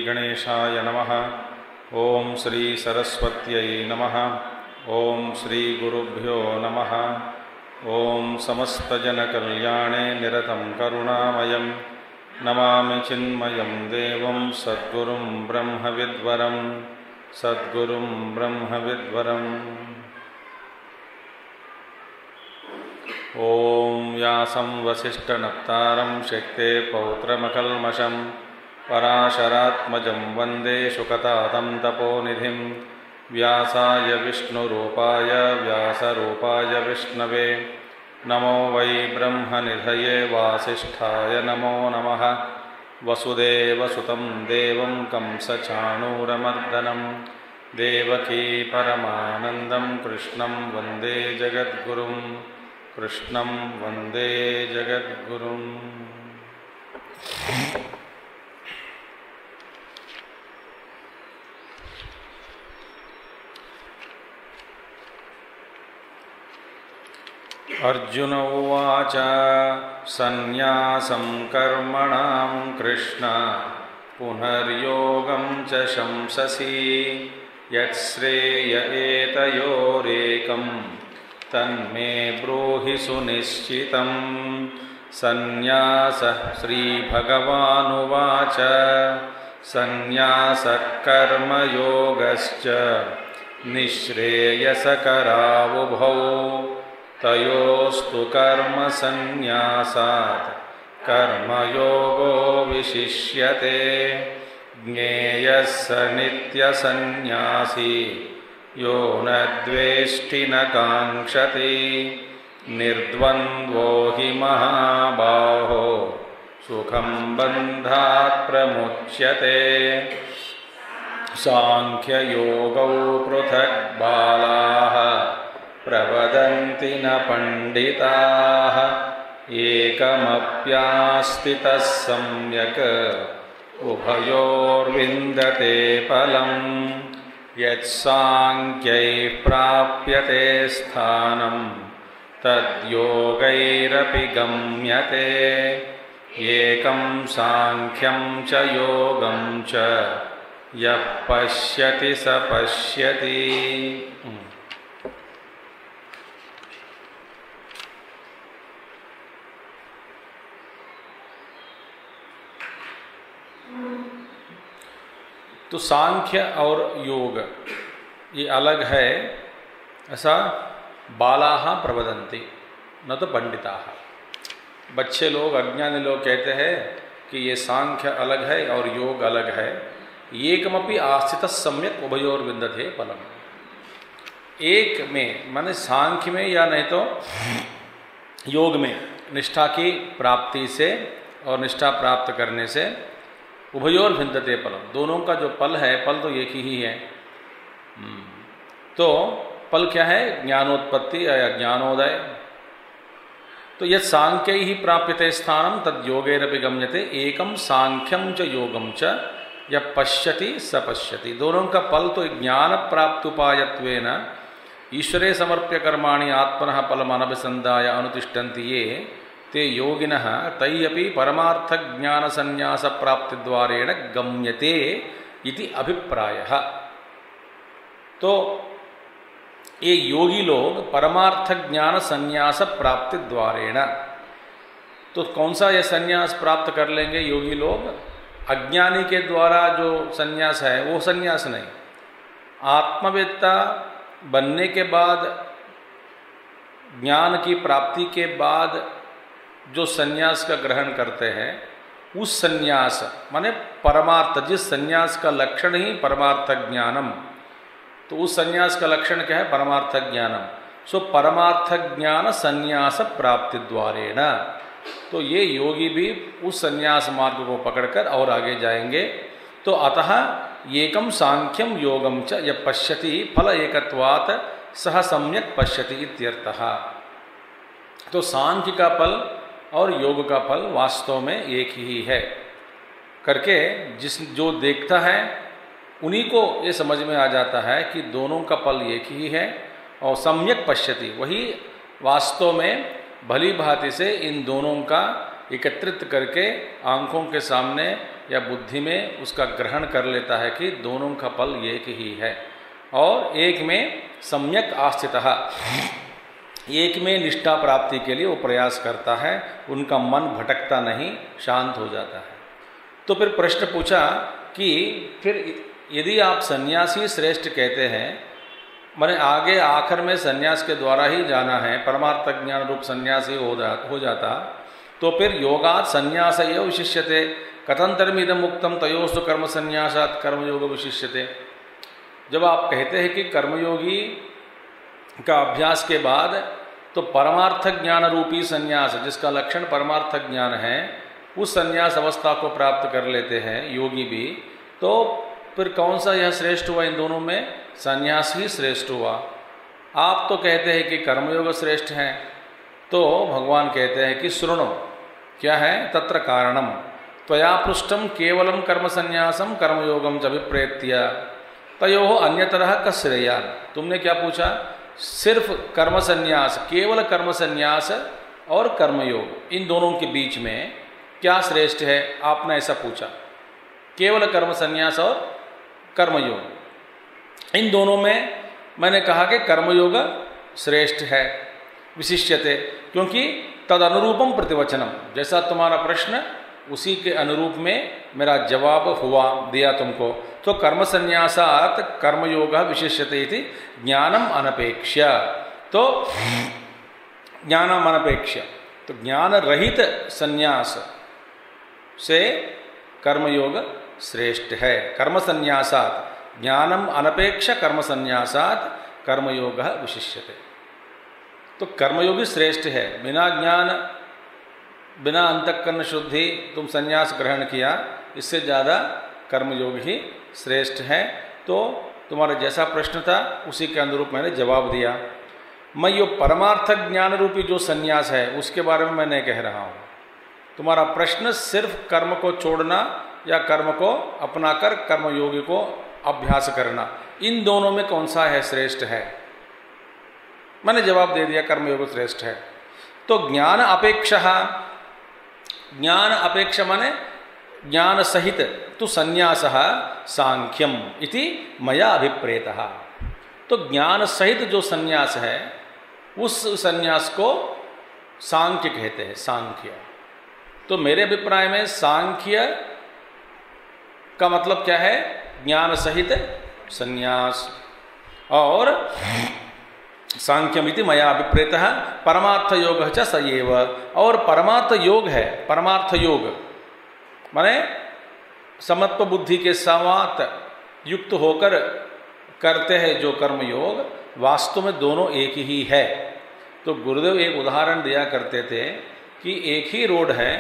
गणेशाय नमः। ओम श्री सरस्वत्यै नमः। ओम श्री गुरुभ्यो नमः। ओम समस्तजनकल्याणे निरतं करुणामयं नमामि चिन्मयं देवं सद्गुरुं ब्रह्मविद्वरं सद्गुरुं ब्रह्मविद्वरम्। ओम व्यासं वसिष्ठनप्तारं शक्ते पौत्रमकल्मषम् पराशरात्मजं वन्दे शुकतातं तपोनिधिं। व्यासाय विष्णुरूपाय व्यासरूपाय विष्णवे नमो वै ब्रह्मनिधये वासिष्ठाय नमो नमः। वसुदेवसुतं देवं कंसचाणूरमर्दनं देवकी परमानन्दं कृष्णं वन्दे जगद्गुरुं कृष्णं वन्दे जगद्गुरुम्। अर्जुन उवाच सन्न्यासं कर्मणां कृष्ण पुनर्योगं च शंससि यत्श्रेय एतयोरेकं तन्मे ब्रूहि सुनिश्चितं। सन्न्यासः श्रीभगवानुवाच सन्न्यासः कर्मयोगश्च निःश्रेयसकरावुभौ तयोस्तु कर्मसन्न्यासात् कर्मयोगो विशिष्यते। ज्ञेयः स नित्यसन्न्यासी यो न द्वेष्टि न काङ्क्षति निर्द्वन्द्वो हि महाबाहो सुखं बन्धात् प्रमुच्यते। सांख्ययोगौ पृथक् बालाः प्रवदन्ति न पंडिताः एकमप्यास्थितः सम्यक् उभयोर्विन्दते फलम्। यत्साङ्ख्यैः प्राप्यते स्थानं तद्योगैरपि गम्यते। एकं साङ्ख्यं च योगं च यः पश्यति स पश्यति। तो सांख्य और योग ये अलग है, ऐसा बालाः प्रवदन्ति न तो पंडिताः। बच्चे लोग अज्ञानी लोग कहते हैं कि ये सांख्य अलग है और योग अलग है। एकमपि आस्थितः सम्यक उभयोर विन्दते फलम्। एक में माने सांख्य में या नहीं तो योग में निष्ठा की प्राप्ति से और निष्ठा प्राप्त करने से उभयोर भिन्नते फलम, दोनों का जो फल है फल तो एक ही है। तो फल क्या है? ज्ञानोत्पत्ति या ज्ञानोदय। तो यह सांख्य ही प्राप्यते स्थानम तद योगैरपि गम्यते। एकम सांख्यम च योगम च यः पश्यति स पश्यति। दोनों का फल तो ज्ञान प्राप्त उपायत्वेन ईश्वरे समर्प्य कर्माणि आत्मनः फलम् अनभिसन्धाय अनुतिष्ठन्ति ये ते योगिनः तैयपि परमार्थ ज्ञान संन्यास प्राप्ति द्वारेण गम्यते इति अभिप्रायः। तो ये योगी लोग परमार्थ ज्ञान संन्यास प्राप्ति द्वारेण, तो कौन सा ये संन्यास प्राप्त कर लेंगे योगी लोग? अज्ञानी के द्वारा जो संन्यास है वो संन्यास नहीं। आत्मवेत्ता बनने के बाद, ज्ञान की प्राप्ति के बाद जो संन्यास का ग्रहण करते हैं उस संन्यास माने परमार्थ, जिस संन्यास का लक्षण ही परमार्थ ज्ञानम, तो उस संन्यास का लक्षण क्या है? परमार्थ ज्ञानम। सो परमार्थ ज्ञान संन्यास प्राप्ति द्वारेण, तो ये योगी भी उस संन्यास मार्ग को पकड़कर और आगे जाएंगे। तो अतः एकम सांख्यम योगम च यः पश्यति फल एकत्वात् सह सम्यक पश्यति इत्यर्थः। तो सांख्य का फल और योग का फल वास्तव में एक ही है करके जो देखता है उन्हीं को ये समझ में आ जाता है कि दोनों का फल एक ही है। और सम्यक पश्यति वही वास्तव में भली भांति से इन दोनों का एकत्रित करके आंखों के सामने या बुद्धि में उसका ग्रहण कर लेता है कि दोनों का फल एक ही है। और एक में सम्यक आस्थितः, एक में निष्ठा प्राप्ति के लिए वो प्रयास करता है, उनका मन भटकता नहीं, शांत हो जाता है। तो फिर प्रश्न पूछा कि फिर यदि आप सन्यासी श्रेष्ठ कहते हैं, माने आगे आखिर में सन्यास के द्वारा ही जाना है, परमार्थ ज्ञान रूप सन्यासी हो जाता, तो फिर योगात् संन्यास एव विशिष्यते कथंतरमिदं मुक्तम तयोस्तु कर्म संन्यासात् कर्मयोग विशिष्यते। जब आप कहते हैं कि कर्मयोगी का अभ्यास के बाद तो परमार्थ ज्ञान रूपी संन्यास, जिसका लक्षण परमार्थ ज्ञान है, उस संन्यास अवस्था को प्राप्त कर लेते हैं योगी भी, तो फिर कौन सा यह श्रेष्ठ हुआ? इन दोनों में संन्यास ही श्रेष्ठ हुआ। आप तो कहते हैं कि कर्मयोग श्रेष्ठ है, तो भगवान कहते हैं कि सुनो क्या है, तत्र कारणम त्वया पृष्ठम केवलम कर्म संन्यासम कर्मयोगम च अभिप्रेत्य तयोः अन्यतरः कश्रेया। तुमने क्या पूछा? सिर्फ कर्म संन्यास, केवल कर्म संन्यास और कर्मयोग, इन दोनों के बीच में क्या श्रेष्ठ है, आपने ऐसा पूछा। केवल कर्म संन्यास और कर्मयोग, इन दोनों में मैंने कहा कि कर्मयोग श्रेष्ठ है विशिष्यते, क्योंकि तद अनुरूपम प्रतिवचनम, जैसा तुम्हारा प्रश्न उसी के अनुरूप में मेरा जवाब हुआ दिया तुमको। तो कर्म संन्यासात् कर्मयोग विशिष्यते इति ज्ञानम अनपेक्ष्य। तो ज्ञानम अनपेक्ष्य, तो ज्ञान रहित संन्यास से कर्मयोग श्रेष्ठ है। कर्म संन्यासात् ज्ञानम अनपेक्ष कर्म संन्यासात् कर्मयोग विशिष्यते। तो कर्मयोगी श्रेष्ठ है। बिना ज्ञान, बिना अंतःकरण शुद्धि तुम संन्यास ग्रहण किया, इससे ज़्यादा कर्मयोग ही श्रेष्ठ है। तो तुम्हारा जैसा प्रश्न था उसी के अनुरूप मैंने जवाब दिया। मैं यो परमार्थ ज्ञान रूपी जो संन्यास है उसके बारे में मैं नहीं कह रहा हूँ। तुम्हारा प्रश्न सिर्फ कर्म को छोड़ना या कर्म को अपनाकर कर्मयोगी को अभ्यास करना, इन दोनों में कौन सा है श्रेष्ठ है? मैंने जवाब दे दिया, कर्मयोग श्रेष्ठ है। तो ज्ञान अपेक्षा, ज्ञान अपेक्षा माने ज्ञान सहित तो संन्यासः सांख्यम इति मया अभिप्रेतः। तो ज्ञान सहित जो संन्यास है उस संन्यास को सांख्य कहते हैं, सांख्य। तो मेरे अभिप्राय में सांख्य का मतलब क्या है? ज्ञान सहित संन्यास। और सांख्यमिति मया अभिप्रेतः परमार्थ योग च स एव। और परमार्थ योग है, परमार्थ योग माने समत्व बुद्धि के साथ युक्त होकर करते हैं जो कर्मयोग, वास्तव में दोनों एक ही है। तो गुरुदेव एक उदाहरण दिया करते थे कि एक ही रोड है,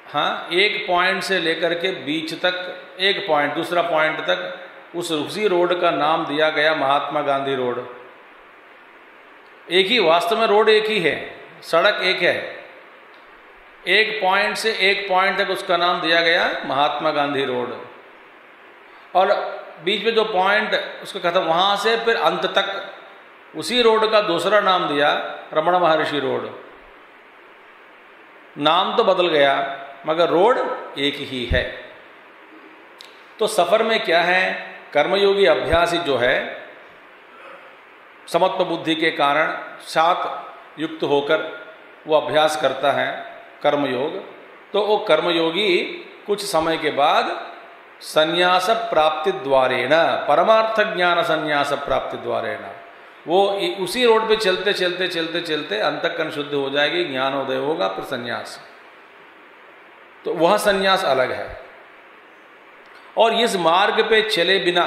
हाँ, एक पॉइंट से लेकर के बीच तक एक पॉइंट, दूसरा पॉइंट तक उसी रोड का नाम दिया गया महात्मा गांधी रोड। एक ही, वास्तव में रोड एक ही है, सड़क एक है, एक पॉइंट से एक पॉइंट तक उसका नाम दिया गया महात्मा गांधी रोड। और बीच में जो पॉइंट उसका खत्म, वहाँ से फिर अंत तक उसी रोड का दूसरा नाम दिया रमण महर्षि रोड। नाम तो बदल गया मगर रोड एक ही है। तो सफर में क्या है? कर्मयोगी अभ्यासी जो है समत्व बुद्धि के कारण साथ युक्त होकर वो अभ्यास करता है कर्मयोग। तो वो कर्मयोगी कुछ समय के बाद संन्यास प्राप्ति द्वारेण, परमार्थ ज्ञान संन्यास प्राप्ति द्वारेण, वो उसी रोड पे चलते चलते चलते चलते अंतःकरण शुद्ध हो जाएगी, ज्ञानोदय होगा, फिर संन्यास। तो वह संन्यास अलग है। और इस मार्ग पे चले बिना,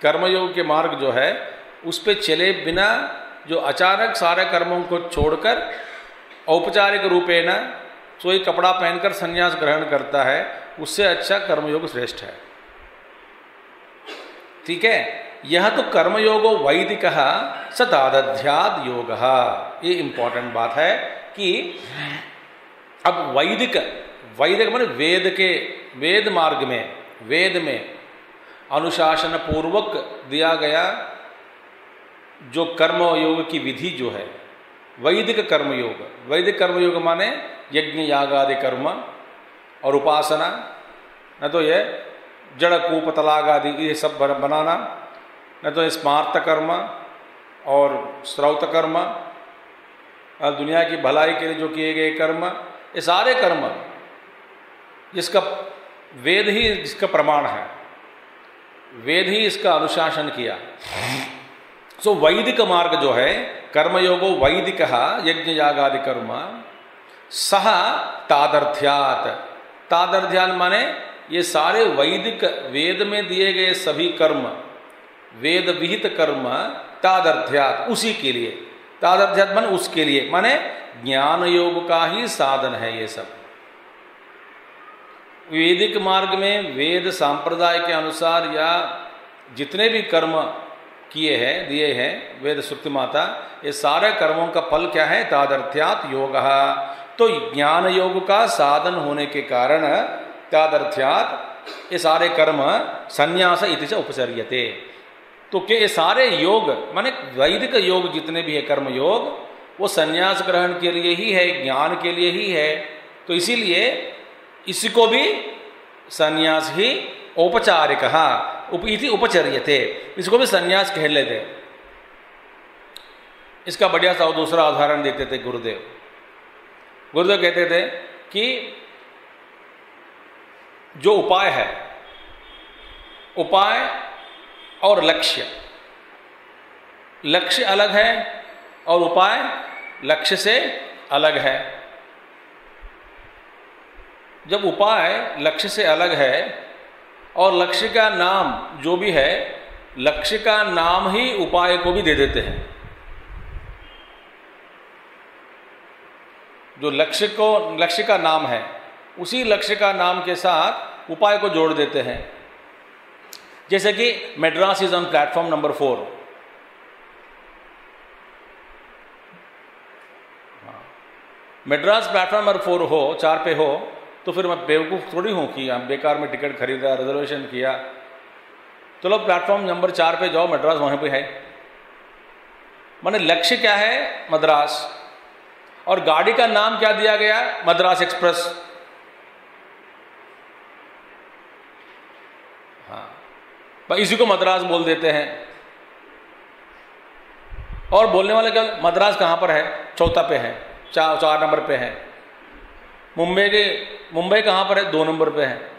कर्मयोग के मार्ग जो है उस पे चले बिना, जो अचानक सारे कर्मों को छोड़कर औपचारिक रूपेण सो एक कपड़ा पहनकर संन्यास ग्रहण करता है, उससे अच्छा कर्मयोग श्रेष्ठ है। ठीक है, यह तो कर्मयोगो वैदिक स तादध्याद योग। ये इंपॉर्टेंट बात है कि अब वैदिक माने वेद मार्ग में, वेद में अनुशासन पूर्वक दिया गया जो कर्मयोग की विधि जो है वैदिक कर्मयोग। वैदिक कर्मयोग माने यज्ञ याग आदि कर्म और उपासना, न तो ये जड़ कूप तलाग आदि ये सब बनाना, न तो स्मार्त कर्म और श्रौत कर्म और दुनिया की भलाई के लिए जो किए गए कर्म, ये सारे कर्म जिसका वेद ही जिसका प्रमाण है, वेद ही इसका अनुशासन किया। सो वैदिक मार्ग जो है कर्मयोगो वैदिक यज्ञ याग आदि कर्म सह तादर्थ्यात। तादर्थ्यात माने ये सारे वैदिक वेद में दिए गए सभी कर्म, वेद विहित कर्म तादर्थ्यात उसी के लिए, तादर्थ्यात माने उसके लिए, माने ज्ञान योग का ही साधन है ये सब। वैदिक मार्ग में वेद संप्रदाय के अनुसार या जितने भी कर्म किए हैं दिए हैं वेद श्रुति माता, ये सारे कर्मों का फल क्या है? तादर्थ्यात योग। तो ज्ञान योग का साधन होने के कारण तादर्थ्यात ये सारे कर्म संन्यास इति च उपचर्यते। तो क्या ये सारे योग माने वैदिक योग जितने भी है कर्म योग वो संन्यास ग्रहण के लिए ही है, ज्ञान के लिए ही है। तो इसीलिए इसको भी संन्यास ही औपचारिक इति उपचर्यते, इसको भी संन्यास कह लेते। इसका बढ़िया सा दूसरा उदाहरण देते थे गुरुदेव। गुरुदेव कहते थे कि जो उपाय है, उपाय और लक्ष्य, लक्ष्य अलग है और उपाय लक्ष्य से अलग है। जब उपाय लक्ष्य से अलग है और लक्ष्य का नाम जो भी है, लक्ष्य का नाम ही उपाय को भी दे देते हैं। जो लक्ष्य का नाम है उसी लक्ष्य का नाम के साथ उपाय को जोड़ देते हैं। जैसे कि Madras is on platform number 4। Madras platform number 4 हो, 4 पे हो, तो फिर मैं बेवकूफ़ थोड़ी हूँ कि हम बेकार में टिकट खरीदा, रिजर्वेशन किया। तो लोग प्लेटफॉर्म नंबर 4 पे जाओ, मद्रास वहाँ पे है। माने लक्ष्य क्या है? मद्रास। और गाड़ी का नाम क्या दिया गया? मद्रास एक्सप्रेस। हाँ, इसी को मद्रास बोल देते हैं। और बोलने वाले क्या, मद्रास कहाँ पर है? चौथा पे है, 4 नंबर पे है। मुंबई कहाँ पर है? 2 नंबर पे है।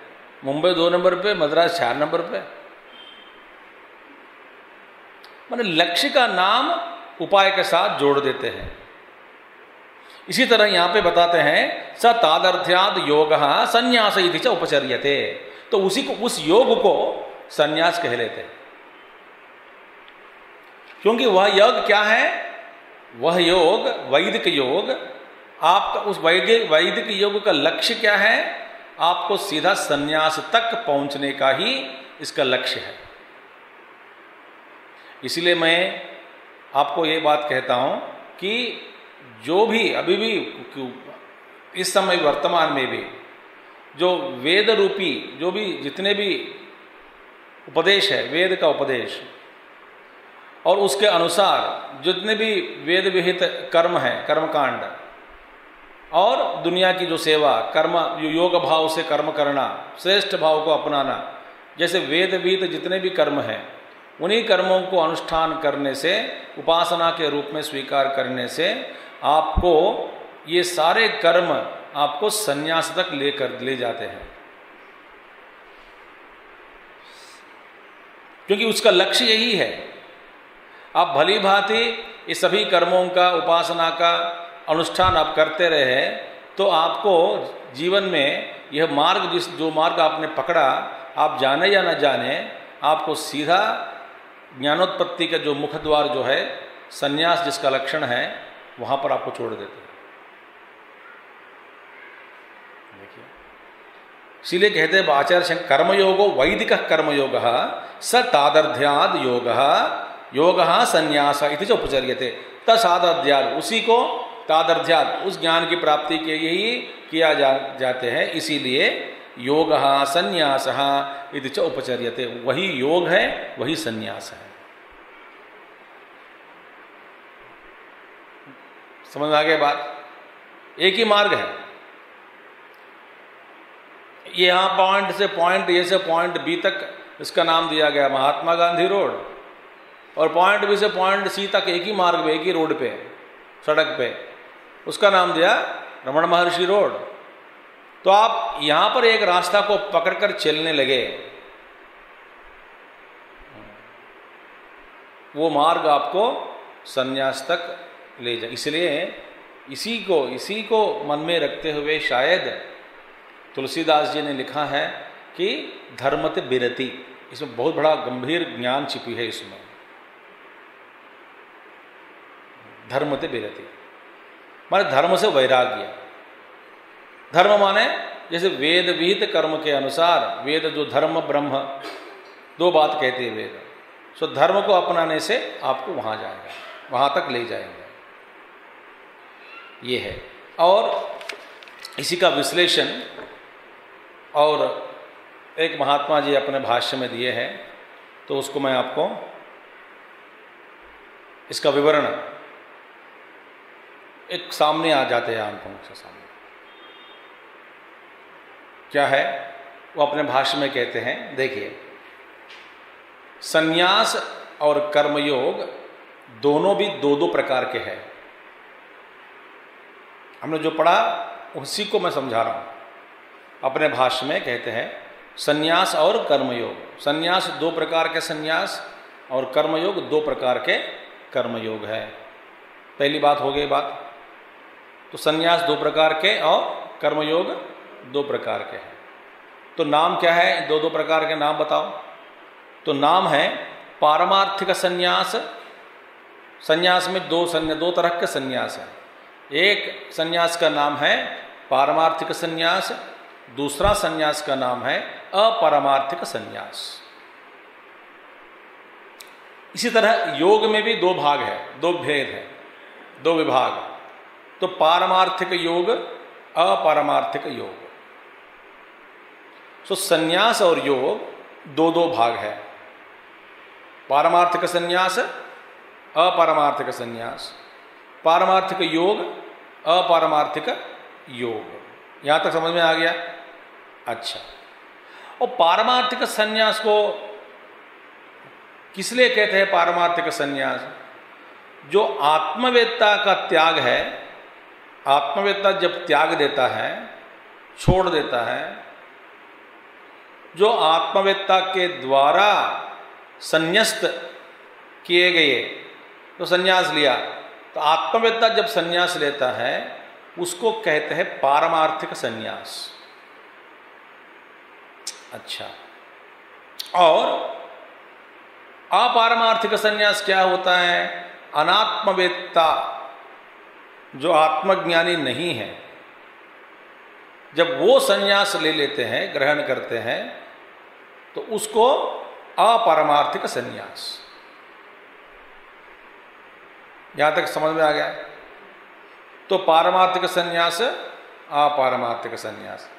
मुंबई 2 नंबर पे, मद्रास 4 नंबर पे। माने लक्ष्य का नाम उपाय के साथ जोड़ देते हैं। इसी तरह यहां पे बताते हैं स तादर्थ्याद योग संन्यास इति च उपचर्यते। तो उसी को, उस योग को संन्यास कह लेते हैं, क्योंकि वह योग क्या है? वह योग वैदिक योग। आपका उस वैदिक योग का लक्ष्य क्या है? आपको सीधा संन्यास तक पहुंचने का ही इसका लक्ष्य है। इसलिए मैं आपको ये बात कहता हूं कि जो भी अभी भी इस समय वर्तमान में भी जो वेद रूपी जो भी जितने भी उपदेश है, वेद का उपदेश और उसके अनुसार जितने भी वेद विहित कर्म है, कर्मकांड और दुनिया की जो सेवा कर्म, योग भाव से कर्म करना, श्रेष्ठ भाव को अपनाना, जैसे वेद विहित जितने भी कर्म हैं उन्हीं कर्मों को अनुष्ठान करने से, उपासना के रूप में स्वीकार करने से आपको ये सारे कर्म आपको संन्यास तक ले जाते हैं। क्योंकि उसका लक्ष्य यही है। आप भली भांति इस सभी कर्मों का, उपासना का अनुष्ठान आप करते रहे तो आपको जीवन में यह मार्ग, जो मार्ग आपने पकड़ा, आप जाने या न जाने, आपको सीधा ज्ञानोत्पत्ति का जो मुख द्वार जो है, संन्यास जिसका लक्षण है, वहां पर आपको छोड़ देते हैं। देखिए, इसीलिए कहते हैं आचार्य शंकर कर्मयोगो वैदिक कर्मयोग स तादर्थ्याद योग योग संन्यास इति च उपचर्यते। तसादध्याद, उसी को तादर्थ्याद, उस ज्ञान की प्राप्ति के लिए ही किया जाते हैं, इसीलिए योग संन्यास इति च उपचर्यते। वही योग है, वही संन्यास है। समझ में आ गया बात? एक ही मार्ग है। यहां पॉइंट से पॉइंट ए से पॉइंट बी तक इसका नाम दिया गया महात्मा गांधी रोड, और पॉइंट बी से पॉइंट सी तक एक ही मार्ग पे, एक ही रोड पे, सड़क पे, उसका नाम दिया रमण महर्षि रोड। तो आप यहां पर एक रास्ता को पकड़कर चलने लगे, वो मार्ग आपको संन्यास तक ले जाए। इसलिए इसी को मन में रखते हुए शायद तुलसीदास जी ने लिखा है कि धर्मते बिरति। इसमें बहुत बड़ा गंभीर ज्ञान छिपी है इसमें। धर्मते बिरति माने धर्म से वैराग्य। धर्म माने जैसे वेद विहित कर्म के अनुसार, वेद जो धर्म ब्रह्म दो बात कहते हैं वेद, सो धर्म को अपनाने से आपको वहां जाएगा, वहां तक ले जाएंगे, ये है। और इसी का विश्लेषण और एक महात्मा जी अपने भाष्य में दिए हैं, तो उसको मैं आपको इसका विवरण एक सामने आ जाते हैं आंखों से सामने। क्या है वो अपने भाष्य में कहते हैं, देखिए, संन्यास और कर्मयोग दोनों भी दो दो प्रकार के हैं। हमने जो पढ़ा उसी को मैं समझा रहा हूं। अपने भाष्य में कहते हैं संन्यास और कर्मयोग। संन्यास दो प्रकार के संन्यास और कर्मयोग दो प्रकार के कर्मयोग है। पहली बात हो गई बात। तो संन्यास दो प्रकार के और कर्मयोग दो प्रकार के हैं। तो नाम क्या है? दो दो प्रकार के नाम बताओ। तो नाम है पारमार्थिक संन्यास। संन्यास में दो तरह के संन्यास है। एक संन्यास का नाम है पारमार्थिक संन्यास, दूसरा संन्यास का नाम है अपारमार्थिक संन्यास। इसी तरह योग में भी दो भाग है, दो भेद है, दो विभाग। तो पारमार्थिक योग, अपारमार्थिक योग। तो संन्यास और योग दो दो भाग है। पारमार्थिक संन्यास, अपारमार्थिक संन्यास, पारमार्थिक योग, अपारमार्थिक योग। यहां तक समझ में आ गया? अच्छा, और पारमार्थिक संन्यास को किस लिए कहते हैं पारमार्थिक संन्यास? जो आत्मवेत्ता का त्याग है, आत्मवेत्ता जब त्याग देता है, छोड़ देता है, जो आत्मवेत्ता के द्वारा संन्यास्त किए गए, तो संन्यास लिया, तो आत्मवेत्ता जब संन्यास लेता है उसको कहते हैं पारमार्थिक संन्यास। अच्छा, और अपारमार्थिक संन्यास क्या होता है? अनात्मवेत्ता जो आत्मज्ञानी नहीं है, जब वो संन्यास ले लेते हैं, ग्रहण करते हैं, तो उसको अपारमार्थिक संन्यास। यहां तक समझ में आ गया? तो पारमार्थिक संन्यास, अपारमार्थिक संन्यास।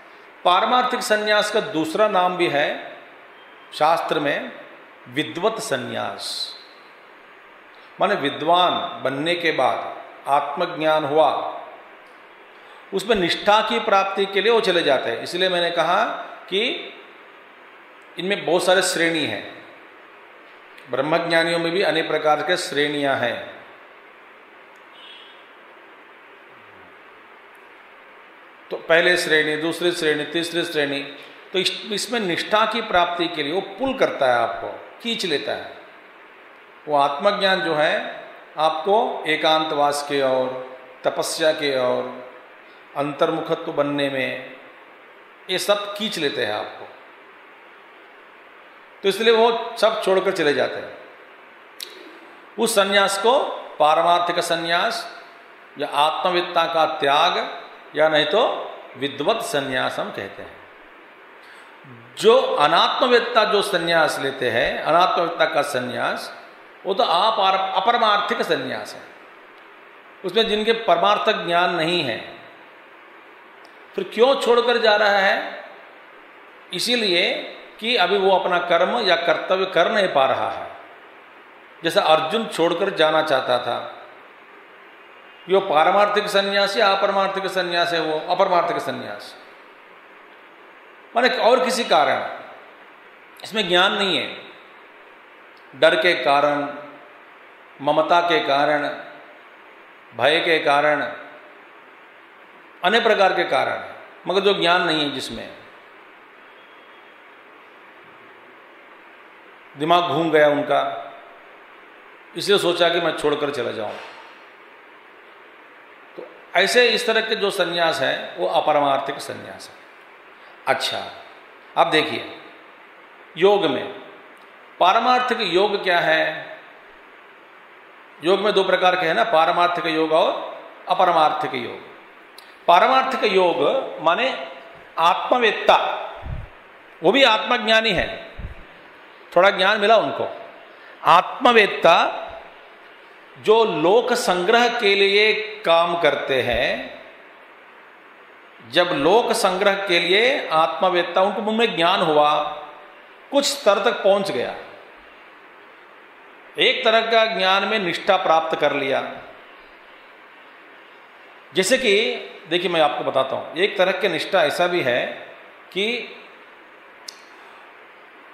पारमार्थिक संन्यास का दूसरा नाम भी है शास्त्र में विद्वत संन्यास। माने विद्वान बनने के बाद, आत्मज्ञान हुआ, उसमें निष्ठा की प्राप्ति के लिए वो चले जाते हैं। इसलिए मैंने कहा कि इनमें बहुत सारे श्रेणी हैं। ब्रह्मज्ञानियों में भी अनेक प्रकार के श्रेणियां हैं। तो पहले श्रेणी, दूसरी श्रेणी, तीसरी श्रेणी। तो इसमें निष्ठा की प्राप्ति के लिए वो पुल करता है, आपको खींच लेता है। वो आत्मज्ञान जो है आपको एकांतवास के और तपस्या के और अंतर्मुखत्व बनने में, ये सब खींच लेते हैं आपको। तो इसलिए वो सब छोड़कर चले जाते हैं। उस संन्यास को पारमार्थिक संन्यास या आत्मवित्ता का त्याग, या नहीं तो विद्वत संन्यास हम कहते हैं। जो अनात्मवेत्ता जो संन्यास लेते हैं, अनात्मवेत्ता का संन्यास, वो तो अपरमार्थिक संन्यास है। उसमें जिनके परमार्थक ज्ञान नहीं है, फिर क्यों छोड़कर जा रहा है? इसीलिए कि अभी वो अपना कर्म या कर्तव्य कर नहीं पा रहा है। जैसा अर्जुन छोड़कर जाना चाहता था, यो पारमार्थिक संन्यास या अपरमार्थिक संन्यास है, वो अपरमार्थिक संन्यास माने और किसी कारण इसमें ज्ञान नहीं है, डर के कारण, ममता के कारण, भय के कारण, अनेक प्रकार के कारण, मगर जो ज्ञान नहीं है, जिसमें दिमाग घूम गया उनका, इसलिए सोचा कि मैं छोड़कर चला जाऊं। तो ऐसे इस तरह के जो संन्यास है वो अपरमार्थिक संन्यास है। अच्छा, अब देखिए योग में पारमार्थिक योग क्या है? योग में दो प्रकार के हैं ना, पारमार्थिक योग और अपरमार्थिक योग। पारमार्थिक योग माने आत्मवेत्ता, वो भी आत्मज्ञानी है, थोड़ा ज्ञान मिला उनको। आत्मवेत्ता जो लोक संग्रह के लिए काम करते हैं, जब लोक संग्रह के लिए आत्मवेत्ता उनको मुंह में ज्ञान हुआ, कुछ स्तर तक पहुंच गया, एक तरह का ज्ञान में निष्ठा प्राप्त कर लिया। जैसे कि देखिए मैं आपको बताता हूं, एक तरह की निष्ठा ऐसा भी है कि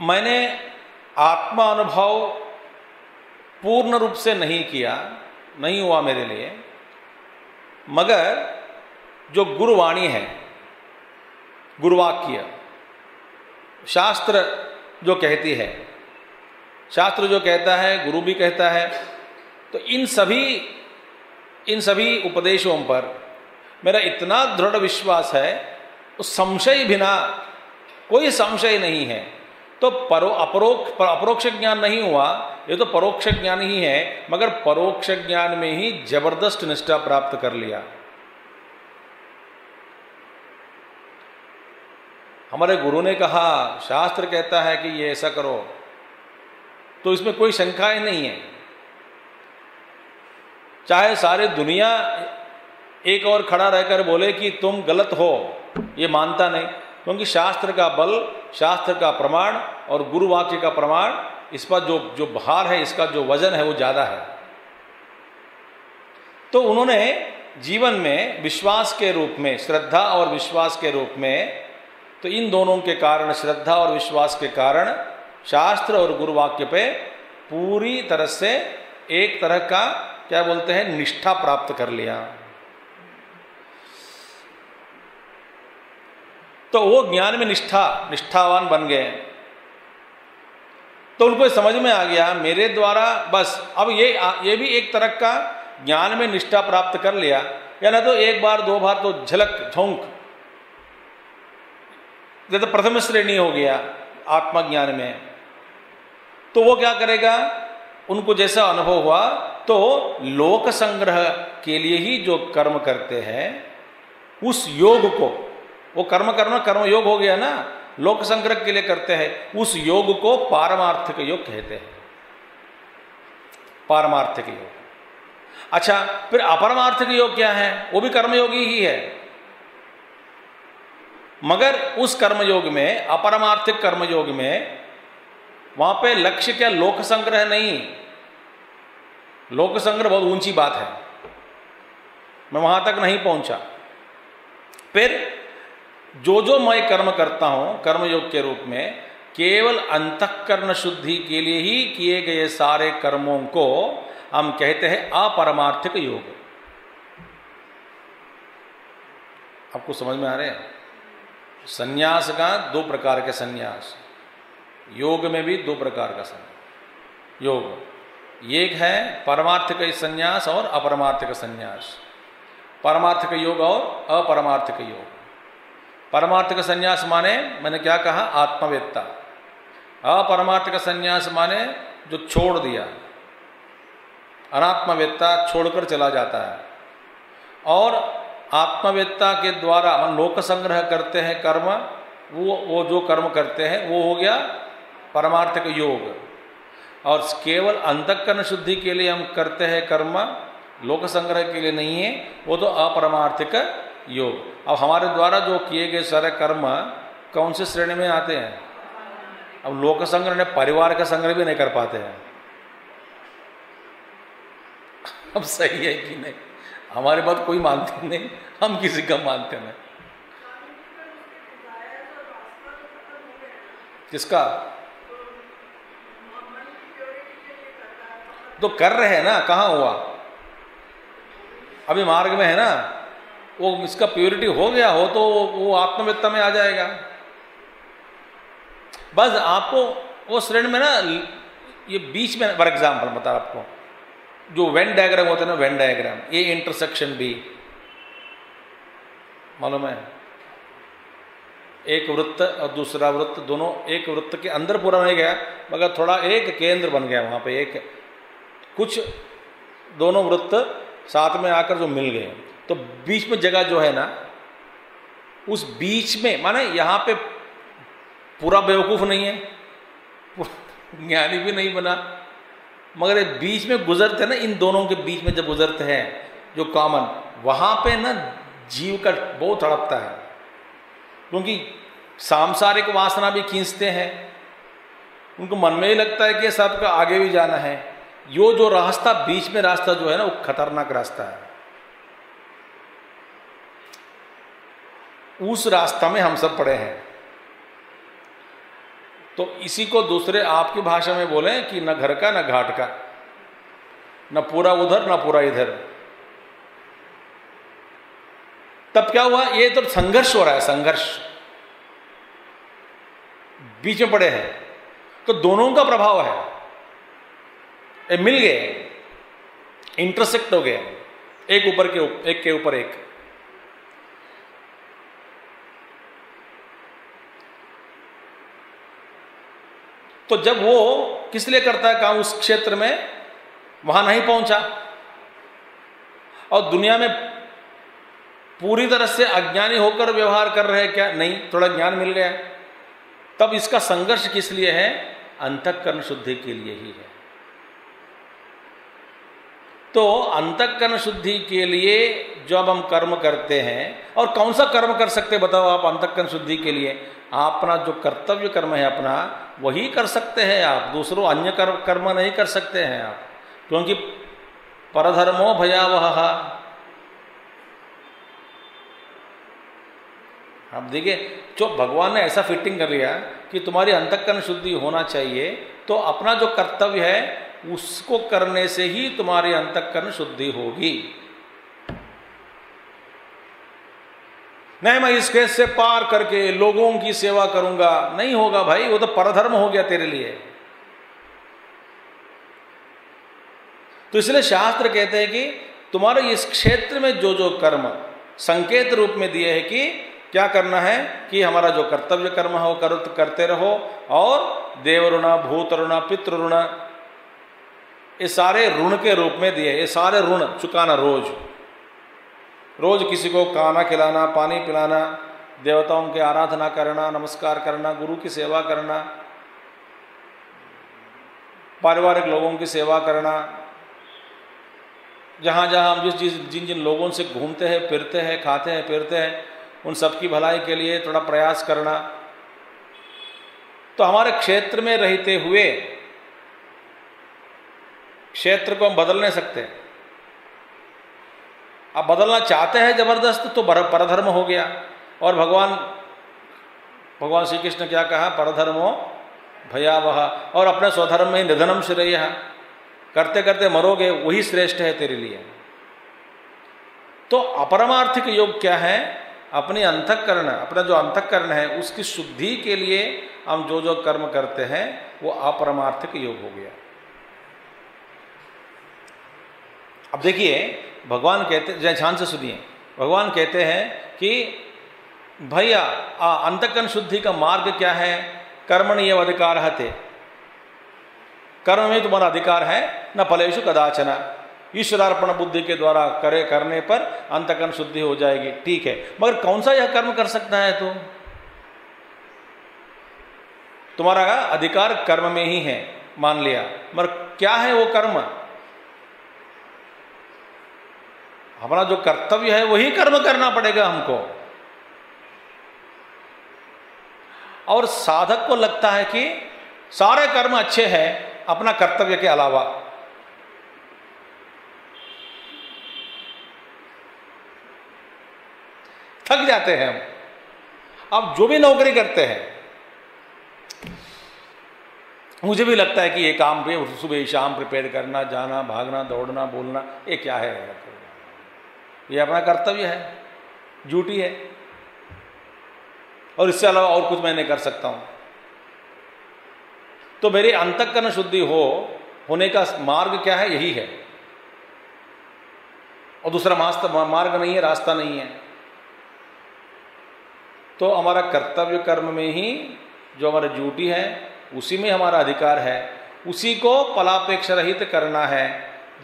मैंने आत्मा अनुभव पूर्ण रूप से नहीं किया, नहीं हुआ मेरे लिए, मगर जो गुरुवाणी है, गुरुवाक्य, शास्त्र जो कहती है, शास्त्र जो कहता है, गुरु भी कहता है, तो इन सभी उपदेशों पर मेरा इतना दृढ़ विश्वास है, तो संशय बिना, कोई संशय नहीं है, तो अपरोक्ष ज्ञान नहीं हुआ, ये तो परोक्ष ज्ञान ही है, मगर परोक्ष ज्ञान में ही जबरदस्त निष्ठा प्राप्त कर लिया। हमारे गुरु ने कहा, शास्त्र कहता है कि ये ऐसा करो, तो इसमें कोई शंका ही नहीं है। चाहे सारी दुनिया एक और खड़ा रहकर बोले कि तुम गलत हो, ये मानता नहीं, क्योंकि शास्त्र का बल, शास्त्र का प्रमाण और गुरु वाक्य का प्रमाण, इस पर जो भार है, इसका जो वजन है वो ज्यादा है। तो उन्होंने जीवन में विश्वास के रूप में, श्रद्धा और विश्वास के रूप में, तो इन दोनों के कारण, श्रद्धा और विश्वास के कारण, शास्त्र और गुरु वाक्य पे पूरी तरह से एक तरह का क्या बोलते हैं, निष्ठा प्राप्त कर लिया। तो वो ज्ञान में निष्ठावान बन गए। तो उनको समझ में आ गया मेरे द्वारा बस, अब ये भी एक तरह का ज्ञान में निष्ठा प्राप्त कर लिया, या ना तो एक बार दो बार तो झलक झोंक, जैसे प्रथम श्रेणी हो गया आत्मज्ञान में। तो वो क्या करेगा, उनको जैसा अनुभव हुआ, तो लोक संग्रह के लिए ही जो कर्म करते हैं, उस योग को, वो कर्म करना कर्म योग हो गया ना, लोक संग्रह के लिए करते हैं, उस योग को पारमार्थिक योग कहते हैं, पारमार्थिक योग। अच्छा, फिर अपरमार्थिक योग क्या है? वो भी कर्मयोगी ही है, मगर उस कर्मयोग में, अपरमार्थिक कर्मयोग में, वहां पे लक्ष्य क्या, लोक संग्रह नहीं। लोक संग्रह बहुत ऊंची बात है, मैं वहां तक नहीं पहुंचा। फिर जो मैं कर्म करता हूं कर्मयोग के रूप में, केवल अंतःकरण शुद्धि के लिए ही किए गए सारे कर्मों को हम कहते हैं अपरमार्थिक योग। आपको समझ में आ रहे हैं? संन्यास का दो प्रकार के संन्यास, योग में भी दो प्रकार का संन्यास। योग एक है परमार्थिक संन्यास और अपरमार्थिक संन्यास, परमार्थिक योग और अपरमार्थिक योग। परमार्थिक संन्यास माने, मैंने क्या कहा, आत्मवेत्ता। अपरमार्थिक संन्यास माने जो छोड़ दिया, अनात्मवेत्ता छोड़कर चला जाता है। और आत्मवेत्ता के द्वारा हम लोक संग्रह करते हैं कर्म, वो जो कर्म करते हैं वो हो गया परमार्थिक योग। और केवल अंतःकरण शुद्धि के लिए हम करते हैं कर्म, लोक संग्रह के लिए नहीं है, वो तो अपरमार्थिक योग। अब हमारे द्वारा जो किए गए सारे कर्म कौन से श्रेणी में आते हैं? अब लोक संग्रह ने परिवार का संग्रह भी नहीं कर पाते हैं। अब सही है कि नहीं? हमारी बात कोई मानते नहीं, हम किसी का मानते नहीं। किसका? तो कर रहे हैं ना, कहाँ हुआ? अभी मार्ग में है ना, वो इसका प्योरिटी हो गया हो तो वो आत्मवेत्ता में आ जाएगा। बस आपको वो श्रेणी में ना, ये बीच में फॉर एग्जाम्पल बता आपको, जो वेन डायग्राम होता है ना, वेन डायग्राम, ये इंटरसेक्शन भी मालूम है, एक वृत्त और दूसरा वृत्त दोनों एक वृत्त के अंदर पूरा नहीं गया, मगर थोड़ा एक केंद्र बन गया वहां पे, एक कुछ दोनों वृत्त साथ में आकर जो मिल गए, तो बीच में जगह जो है ना, उस बीच में माने यहां पे पूरा बेवकूफ नहीं है, ज्ञानी भी नहीं बना, मगर बीच में गुजरते ना, इन दोनों के बीच में जब गुजरते हैं जो कॉमन, वहां पे ना जीव का बहुत तड़पता है, क्योंकि सांसारिक वासना भी खींचते हैं, उनको मन में ही लगता है कि सबका आगे भी जाना है। यो जो रास्ता बीच में रास्ता जो है ना, वो खतरनाक रास्ता है। उस रास्ता में हम सब पड़े हैं। तो इसी को दूसरे आपकी भाषा में बोले कि न घर का न घाट का, न पूरा उधर न पूरा इधर। तब क्या हुआ? ये तो संघर्ष हो रहा है, संघर्ष बीच में पड़े हैं, तो दोनों का प्रभाव है, ये मिल गए, इंटरसेक्ट हो गए, एक ऊपर के एक के ऊपर एक। तो जब वो किस लिए करता है काम, उस क्षेत्र में वहां नहीं पहुंचा और दुनिया में पूरी तरह से अज्ञानी होकर व्यवहार कर रहे हैं क्या? नहीं, थोड़ा ज्ञान मिल गया, तब इसका संघर्ष किस लिए है? अंतःकरण शुद्धि के लिए ही है। तो अंतःकरण शुद्धि के लिए जब हम कर्म करते हैं, और कौन सा कर्म कर सकते बताओ आप अंतःकरण शुद्धि के लिए? अपना जो कर्तव्य कर्म है अपना, वही कर सकते हैं आप, दूसरों अन्य कर्म नहीं कर सकते हैं आप, क्योंकि परधर्मो भयावह। आप देखिए, जो भगवान ने ऐसा फिटिंग कर लिया कि तुम्हारी अंतःकरण शुद्धि होना चाहिए, तो अपना जो कर्तव्य है उसको करने से ही तुम्हारी अंतःकरण शुद्धि होगी। नहीं मैं इस केस से पार करके लोगों की सेवा करूंगा, नहीं होगा भाई, वो तो परधर्म हो गया तेरे लिए। तो इसलिए शास्त्र कहते हैं कि तुम्हारे इस क्षेत्र में जो जो कर्म संकेत रूप में दिए हैं कि क्या करना है, कि हमारा जो कर्तव्य कर्म है वो करते रहो, और देव ऋण, भूत ऋण, पितृ ऋण, ये सारे ऋण के रूप में दिए, ये सारे ऋण चुकाना, रोज रोज किसी को खाना खिलाना, पानी पिलाना, देवताओं की आराधना करना, नमस्कार करना, गुरु की सेवा करना, पारिवारिक लोगों की सेवा करना, जहाँ जहाँ हम जिन जिन लोगों से घूमते हैं, फिरते हैं, खाते हैं, फिरते हैं, उन सब की भलाई के लिए थोड़ा प्रयास करना। तो हमारे क्षेत्र में रहते हुए क्षेत्र को हम बदल नहीं सकते। आप बदलना चाहते हैं जबरदस्त तो परधर्म हो गया। और भगवान श्री कृष्ण क्या कहा? परधर्मो भयावह। और अपने स्वधर्म में निधनम श्रेयः, करते करते मरोगे वही श्रेष्ठ है तेरे लिए। तो अपरमार्थिक योग क्या है? अपनी अंतःकरण, अपना जो अंतःकरण है उसकी शुद्धि के लिए हम जो जो कर्म करते हैं वो अपरमार्थिक योग हो गया। अब देखिए, भगवान कहते, ध्यान से सुनिए, भगवान कहते हैं कि भैया अंतःकरण शुद्धि का मार्ग क्या है? कर्मणि एव अधिकारः ते, कर्म में तुम्हारा अधिकार है, न फलेषु कदाचन, ईश्वरार्पण बुद्धि के द्वारा करने पर अंतःकरण शुद्धि हो जाएगी, ठीक है। मगर कौन सा यह कर्म कर सकता है? तो तुम्हारा अधिकार कर्म में ही है, मान लिया, मगर क्या है वो कर्म? हमारा जो कर्तव्य है वही कर्म करना पड़ेगा हमको। और साधक को लगता है कि सारे कर्म अच्छे हैं अपना कर्तव्य के अलावा। थक जाते हैं हम। अब जो भी नौकरी करते हैं, मुझे भी लगता है कि ये काम पे सुबह शाम प्रिपेयर करना, जाना, भागना, दौड़ना, बोलना, ये क्या है? ये अपना कर्तव्य है, ड्यूटी है, और इससे अलावा और कुछ मैं नहीं कर सकता हूं। तो मेरी अंतःकरण शुद्धि होने का मार्ग क्या है? यही है, और दूसरा मार्ग नहीं है, रास्ता नहीं है। तो हमारा कर्तव्य कर्म में ही जो हमारी ड्यूटी है, उसी में हमारा अधिकार है, उसी को फलापेक्ष रहित करना है।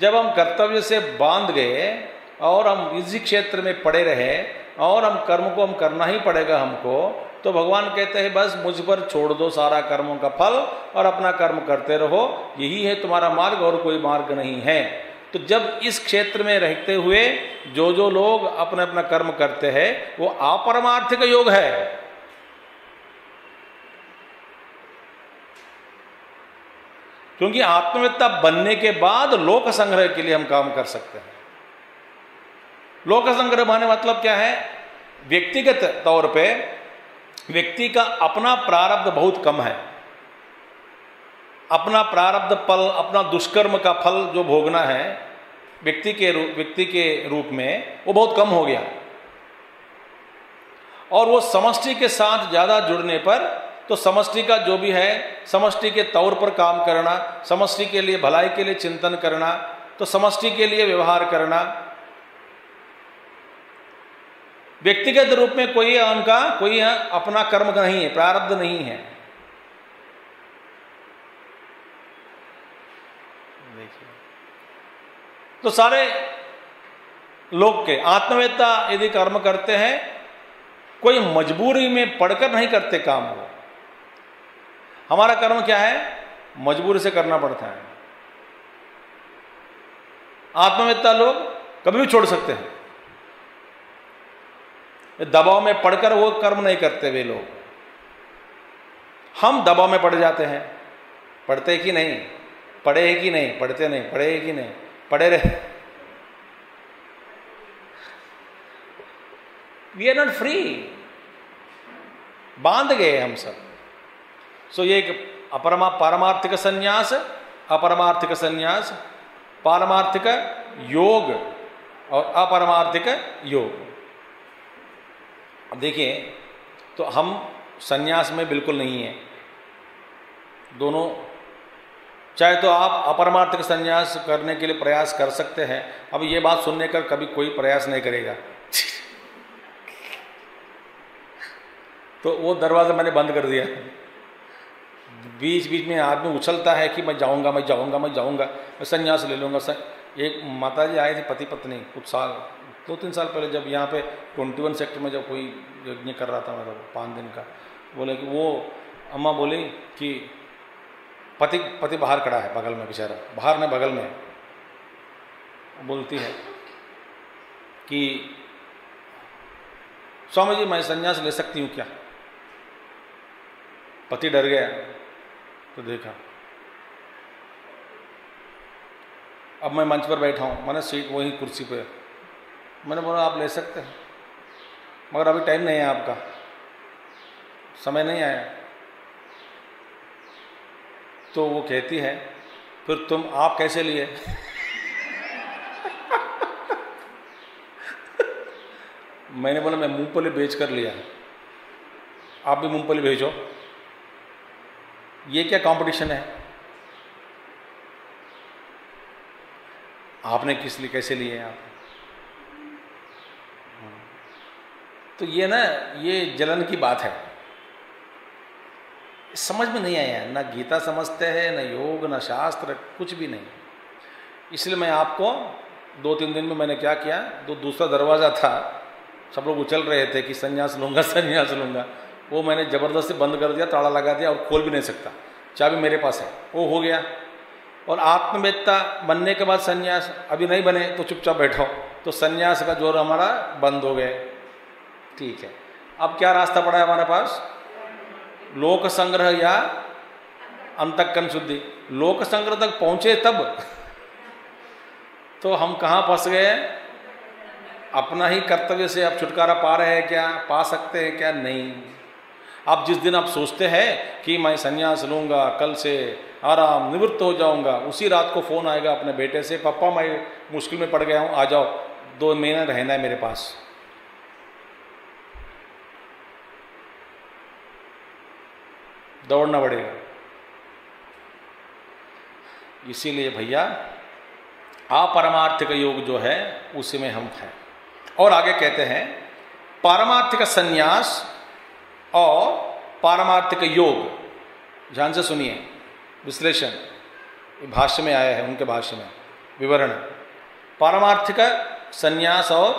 जब हम कर्तव्य से बांध गए और हम इसी क्षेत्र में पड़े रहे और हम कर्म को हम करना ही पड़ेगा हमको, तो भगवान कहते हैं बस मुझ पर छोड़ दो सारा कर्मों का फल और अपना कर्म करते रहो, यही है तुम्हारा मार्ग, और कोई मार्ग नहीं है। तो जब इस क्षेत्र में रहते हुए जो लोग अपना अपना कर्म करते हैं वो अपरमार्थिक योग है। क्योंकि आत्मवेत्ता बनने के बाद लोक संग्रह के लिए हम काम कर सकते हैं। लोक संग्रह माने मतलब क्या है? व्यक्तिगत तौर पे व्यक्ति का अपना प्रारब्ध बहुत कम है, अपना प्रारब्ध फल, अपना दुष्कर्म का फल जो भोगना है व्यक्ति के रूप में, वो बहुत कम हो गया। और वो समष्टि के साथ ज्यादा जुड़ने पर तो समष्टि का जो भी है, समष्टि के तौर पर काम करना, समष्टि के लिए भलाई के लिए चिंतन करना, तो समष्टि के लिए व्यवहार करना, व्यक्तिगत रूप में कोई अपना कर्म नहीं है, प्रारब्ध नहीं है। देखिए, तो सारे लोग के आत्मवेत्ता यदि कर्म करते हैं, कोई मजबूरी में पड़कर नहीं करते काम को। हमारा कर्म क्या है? मजबूरी से करना पड़ता है। आत्मवेत्ता लोग कभी भी छोड़ सकते हैं, दबाव में पड़कर वो कर्म नहीं करते वे लोग। हम दबाव में पड़ जाते हैं, पढ़ते कि नहीं, पढ़े है कि नहीं, पढ़ते नहीं, पढ़े है कि नहीं, पढ़े रहे। वी आर नॉट फ्री, बांध गए हम सब। सो ये एक पारमार्थिक संन्यास, अपरमार्थिक संन्यास, पारमार्थिक योग और अपरमार्थिक योग। अब देखिए, तो हम संन्यास में बिल्कुल नहीं है, दोनों। चाहे तो आप अपरमार्थिक संन्यास करने के लिए प्रयास कर सकते हैं। अब ये बात सुनने का कभी कोई प्रयास नहीं करेगा तो वो दरवाजा मैंने बंद कर दिया। बीच बीच में आदमी उछलता है कि मैं जाऊंगा, मैं जाऊंगा, मैं जाऊंगा, मैं संन्यास ले लूंगा। एक माताजी आए थे पति पत्नी, कुछ साल 2-3 साल पहले, जब यहाँ पे 21 सेक्टर में जब कोई यज्ञ कर रहा था, मतलब 5 दिन का, बोले कि वो अम्मा बोली कि पति बाहर खड़ा है बगल में, बेचारा बाहर में बगल में, बोलती है कि स्वामी जी मैं संन्यास ले सकती हूँ क्या? पति डर गया, तो देखा अब मैं मंच पर बैठा हूँ, मैंने सीट वही कुर्सी पे, मैंने बोला आप ले सकते हैं, मगर अभी टाइम नहीं है, आपका समय नहीं आया। तो वो कहती है फिर आप कैसे लिए मैंने बोला मैं मूंगफली बेच कर लिया, आप भी मूंगफली भेजो। ये क्या कंपटीशन है? आपने किस लिए कैसे लिए आप? तो ये ना, ये जलन की बात है, समझ में नहीं आया। ना गीता समझते हैं, ना योग, ना शास्त्र, कुछ भी नहीं। इसलिए मैं आपको 2-3 दिन में मैंने क्या किया, दूसरा दरवाज़ा था, सब लोग उछल रहे थे कि संन्यास लूँगा संन्यास लूँगा, वो मैंने ज़बरदस्ती बंद कर दिया, ताला लगा दिया और खोल भी नहीं सकता, चाबी मेरे पास है, वो हो गया। और आत्मवेत्ता बनने के बाद संन्यास अभी नहीं बने तो चुपचाप बैठो, तो संन्यास का जोर हमारा बंद हो गए। ठीक है, अब क्या रास्ता पड़ा है हमारे पास? लोक संग्रह या अंतःकरण शुद्धि। लोक संग्रह तक पहुंचे तब तो हम कहाँ फंस गए? अपना ही कर्तव्य से आप छुटकारा पा रहे हैं क्या, पा सकते हैं क्या? नहीं। अब जिस दिन आप सोचते हैं कि मैं संन्यास लूँगा, कल से आराम निवृत्त हो जाऊँगा, उसी रात को फ़ोन आएगा अपने बेटे से, पापा मैं मुश्किल में पड़ गया हूँ, आ जाओ, 2 महीना रहना है मेरे पास। दौड़ना पड़ेगा। इसीलिए भैया अपरमार्थिक योग जो है उसी में हम हैं। और आगे कहते हैं पारमार्थिक संन्यास और पारमार्थिक योग, ध्यान से सुनिए, विश्लेषण भाष्य में आया है, उनके भाष्य में विवरण। पारमार्थिक संन्यास और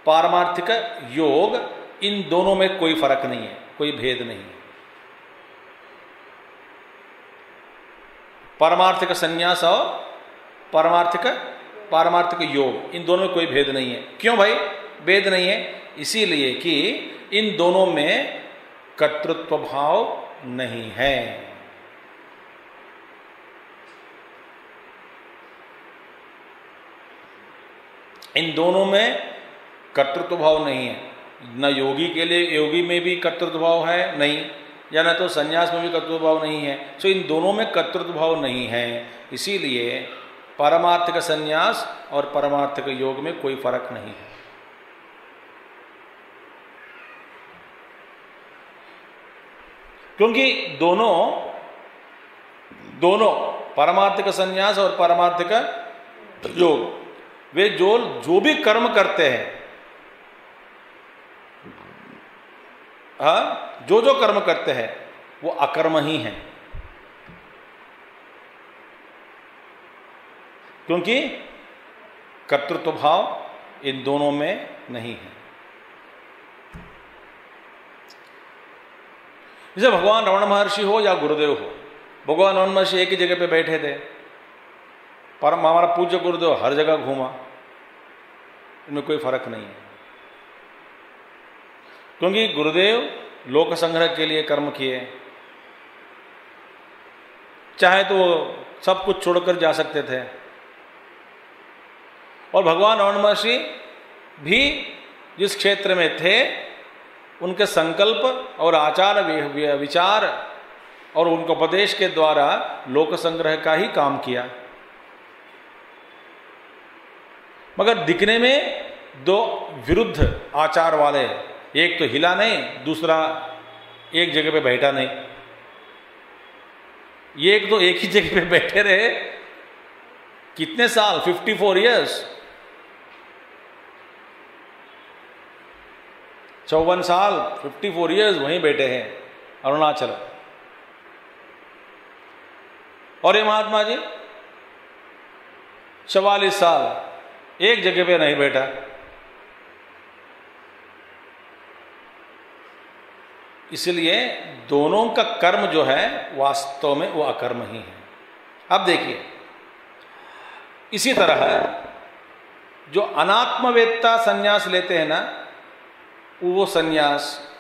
पारमार्थिक योग, इन दोनों में कोई फर्क नहीं है, कोई भेद नहीं है। पारमार्थिक संन्यास और पारमार्थिक योग, इन दोनों में कोई भेद नहीं है। क्यों भाई भेद नहीं है? इसीलिए कि इन दोनों में कर्तृत्व भाव नहीं है। इन दोनों में कर्तृत्व भाव नहीं है। न योगी के लिए, योगी में भी कर्तृत्व भाव है नहीं, या न तो संन्यास में भी कर्तृत्व भाव नहीं है। तो इन दोनों में कर्तृत्व भाव नहीं है, इसीलिए पारमार्थिक संन्यास और पारमार्थिक योग में कोई फर्क नहीं है। क्योंकि दोनों पारमार्थिक संन्यास और पारमार्थिक योग, वे जो भी कर्म करते हैं, जो कर्म करते हैं वो अकर्म ही है, क्योंकि कर्तृत्व भाव इन दोनों में नहीं है। जैसे भगवान रमण महर्षि हो या गुरुदेव हो, भगवान रमण महर्षि एक ही जगह पे बैठे थे, पर हमारा पूज्य गुरुदेव हर जगह घूमा, इनमें कोई फर्क नहीं है। क्योंकि गुरुदेव लोक संग्रह के लिए कर्म किए, चाहे तो सब कुछ छोड़कर जा सकते थे। और भगवान रमण महर्षि भी जिस क्षेत्र में थे, उनके संकल्प और आचार विचार और उनके उपदेश के द्वारा लोक संग्रह का ही काम किया। मगर दिखने में दो विरुद्ध आचार वाले, एक तो हिला नहीं, दूसरा एक जगह पे बैठा नहीं। ये एक तो एक ही जगह पे बैठे रहे कितने साल, 54 इयर्स, 54 साल, 54 इयर्स वहीं बैठे हैं अरुणाचल। और ये महात्मा जी 44 साल एक जगह पे नहीं बैठा। इसलिए दोनों का कर्म जो है वास्तव में वो अकर्म ही है। अब देखिए, इसी तरह जो अनात्मवेत्ता संन्यास लेते हैं ना, वो संन्यास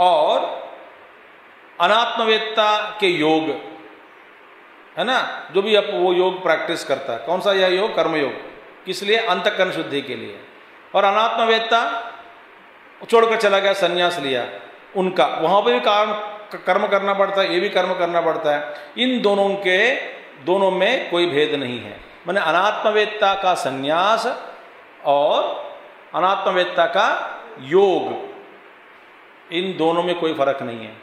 और अनात्मवेत्ता के योग है ना, जो भी अब वो योग प्रैक्टिस करता है, कौन सा यह योग? कर्म योग। किस लिए? अंतःकरण शुद्धि के लिए। और अनात्मवेत्ता छोड़कर चला गया, संन्यास लिया, उनका वहां पर भी कर्म करना पड़ता है, ये भी कर्म करना पड़ता है। इन दोनों में कोई भेद नहीं है। माने अनात्मवेत्ता का संन्यास और अनात्मवेत्ता का योग, इन दोनों में कोई फर्क नहीं है।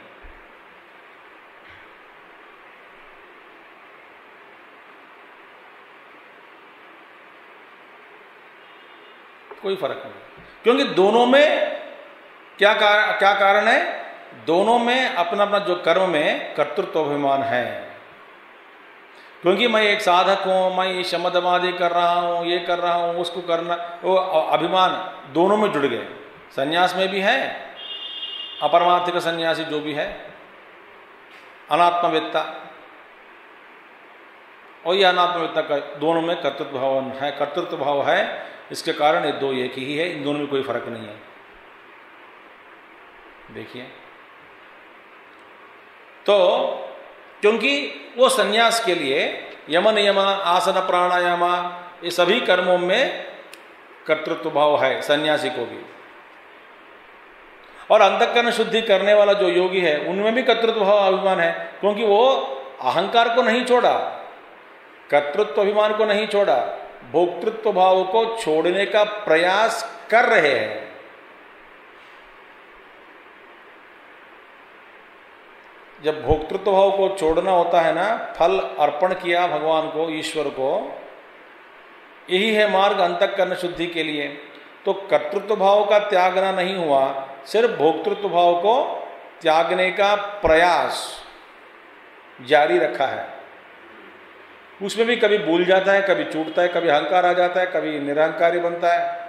कोई फर्क नहीं, क्योंकि दोनों में क्या कारण है? दोनों में अपना अपना जो कर्म में कर्तृत्व अभिमान है। क्योंकि मैं एक साधक हूँ, मैं शमदमादि कर रहा हूँ, ये कर रहा हूँ, उसको करना, वो अभिमान दोनों में जुड़ गए। संन्यास में भी है अपरमार्थिक सन्यासी जो भी है अनात्मवेत्ता, और ये अनात्मवेत्ता का दोनों में कर्तृत्व भाव है, कर्तृत्व भाव है। इसके कारण ये दो एक ही है, इन दोनों में कोई फर्क नहीं है। देखिए, तो क्योंकि वो सन्यास के लिए यम नियम, आसन, प्राणायाम, ये सभी कर्मों में कर्तृत्व भाव है सन्यासी को भी। और अंतःकरण शुद्धि करने वाला जो योगी है उनमें भी कर्तृत्व भाव अभिमान है, क्योंकि वो अहंकार को नहीं छोड़ा, कर्तृत्व अभिमान को नहीं छोड़ा, भोक्तृत्व भाव को छोड़ने का प्रयास कर रहे हैं। जब भोक्तृत्व भाव को छोड़ना होता है ना, फल अर्पण किया भगवान को, ईश्वर को, यही है मार्ग अंतःकरण शुद्धि के लिए। तो कर्तृत्व भाव का त्यागना नहीं हुआ, सिर्फ भोक्तृत्व भाव को त्यागने का प्रयास जारी रखा है। उसमें भी कभी भूल जाता है, कभी छूटता है, कभी अहंकार आ जाता है, कभी निरहंकारी बनता है।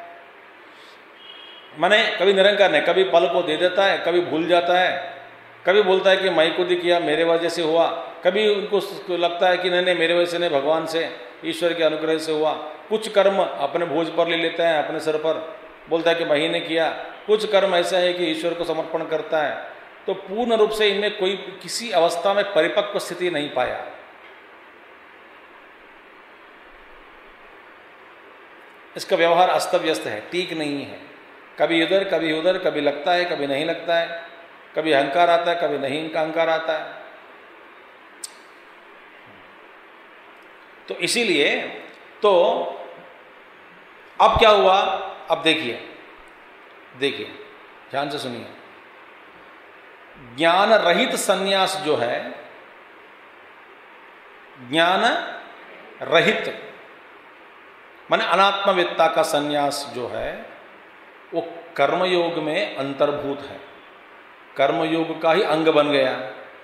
माने कभी निरंकार नहीं, कभी पल को दे देता है, कभी भूल जाता है, कभी बोलता है कि मैं खुद ही किया, मेरे वजह से हुआ, कभी उनको लगता है कि नहीं नहीं मेरे वजह से नहीं, भगवान से, ईश्वर के अनुग्रह से हुआ। कुछ कर्म अपने भोज पर ले लेता है, अपने सिर पर बोलता है कि महीने किया। कुछ कर्म ऐसा है कि ईश्वर को समर्पण करता है। तो पूर्ण रूप से इनमें कोई किसी अवस्था में परिपक्व स्थिति नहीं पाया। इसका व्यवहार अस्त व्यस्त है, ठीक नहीं है, कभी इधर कभी उधर, कभी लगता है कभी नहीं लगता है, कभी अहंकार आता है कभी नहीं अहंकार आता है। तो इसीलिए तो अब क्या हुआ, अब देखिए देखिए ध्यान से सुनिए। ज्ञान रहित सन्यास जो है, ज्ञान रहित माने अनात्मवेत्ता का सन्यास जो है वो कर्मयोग में अंतर्भूत है, कर्मयोग का ही अंग बन गया,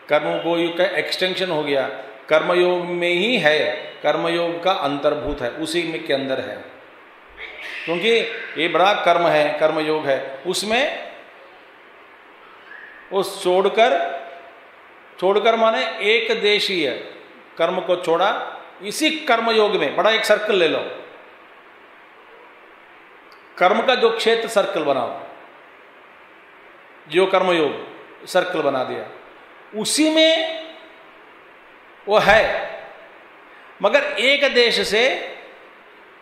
कर्मयोग का एक्सटेंशन हो गया, कर्मयोग में ही है, कर्मयोग का अंतर्भूत है, उसी में के अंदर है। क्योंकि ये बड़ा कर्म है, कर्मयोग है, उसमें उस छोड़कर माने एक देशीय कर्म को छोड़ा, इसी कर्मयोग में बड़ा एक सर्कल ले लो, कर्म का जो क्षेत्र सर्कल बनाओ, जो कर्मयोग सर्कल बना दिया, उसी में वो है, मगर एक देश से,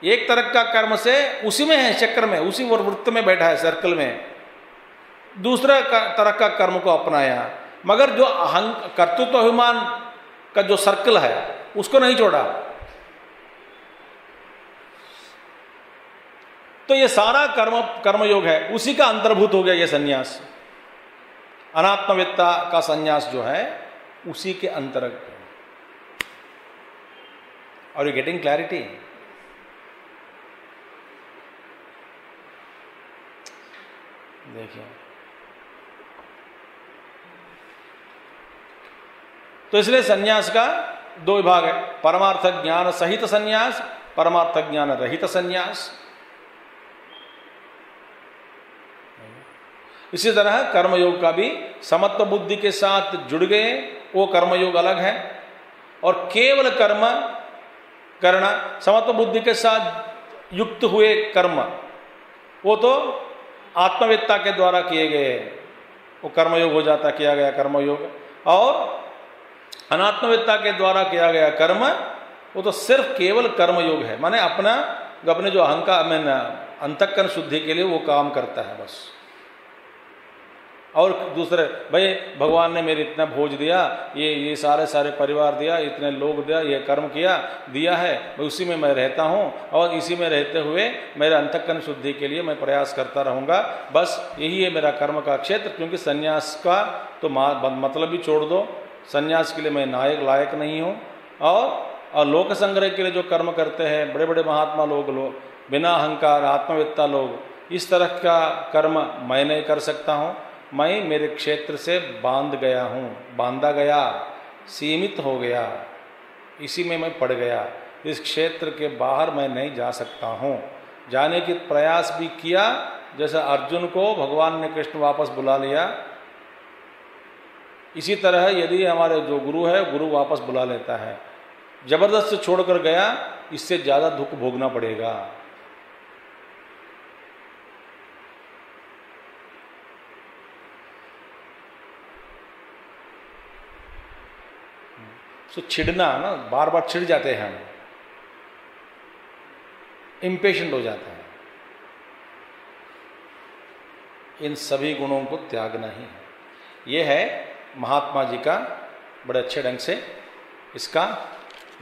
एक तरह का कर्म से उसी में है, चक्र में, उसी वृत्त में बैठा है, सर्कल में। दूसरा तरह का कर्म को अपनाया, मगर जो कर्तृत्व अभिमान का जो सर्कल है उसको नहीं छोड़ा। तो ये सारा कर्मयोग है, उसी का अंतर्भूत हो गया ये सन्यास। अनात्मवेत्ता का सन्यास जो है उसी के अंतर्गत। Are you getting clarity? देखिए, तो इसलिए सन्यास का दो विभाग है, परमार्थ ज्ञान सहित सन्यास, परमार्थ ज्ञान रहित सन्यास। इसी तरह कर्मयोग का भी समत्व बुद्धि के साथ जुड़ गए, वो कर्मयोग अलग है, और केवल कर्म करना, समत्व बुद्धि के साथ युक्त हुए कर्म, वो तो आत्मवेत्ता के द्वारा किए गए, वो कर्मयोग हो जाता, किया गया कर्मयोग। और अनात्मवेत्ता के द्वारा किया गया कर्म, वो तो सिर्फ केवल कर्मयोग है, माने अपने जो अहंकार में अंतःकरण शुद्धि के लिए वो काम करता है बस। और दूसरे, भाई भगवान ने मेरे इतना भोज दिया, ये सारे परिवार दिया, इतने लोग दिया, ये कर्म दिया है, उसी में मैं रहता हूँ, और इसी में रहते हुए मेरे अंतःकरण शुद्धि के लिए मैं प्रयास करता रहूँगा, बस यही है मेरा कर्म का क्षेत्र। क्योंकि सन्यास का तो मतलब भी छोड़ दो, सन्यास के लिए मैं लायक नहीं हूँ। और लोक संग्रह के लिए जो कर्म करते हैं बड़े बड़े महात्मा लोग बिना अहंकार आत्मवेत्ता लोग, इस तरह का कर्म मैं नहीं कर सकता हूँ। मैं मेरे क्षेत्र से बांधा गया, सीमित हो गया, इसी में मैं पड़ गया, इस क्षेत्र के बाहर मैं नहीं जा सकता हूँ। जाने की प्रयास भी किया, जैसे अर्जुन को भगवान ने कृष्ण वापस बुला लिया, इसी तरह यदि हमारे जो गुरु है गुरु वापस बुला लेता है, जबरदस्त छोड़कर गया, इससे ज़्यादा दुख भोगना पड़ेगा। तो छिड़ना ना, बार बार छिड़ जाते हैं हम, इम्पेशेंट हो जाते हैं। इन सभी गुणों को त्यागना ही है। ये है महात्मा जी का बड़े अच्छे ढंग से इसका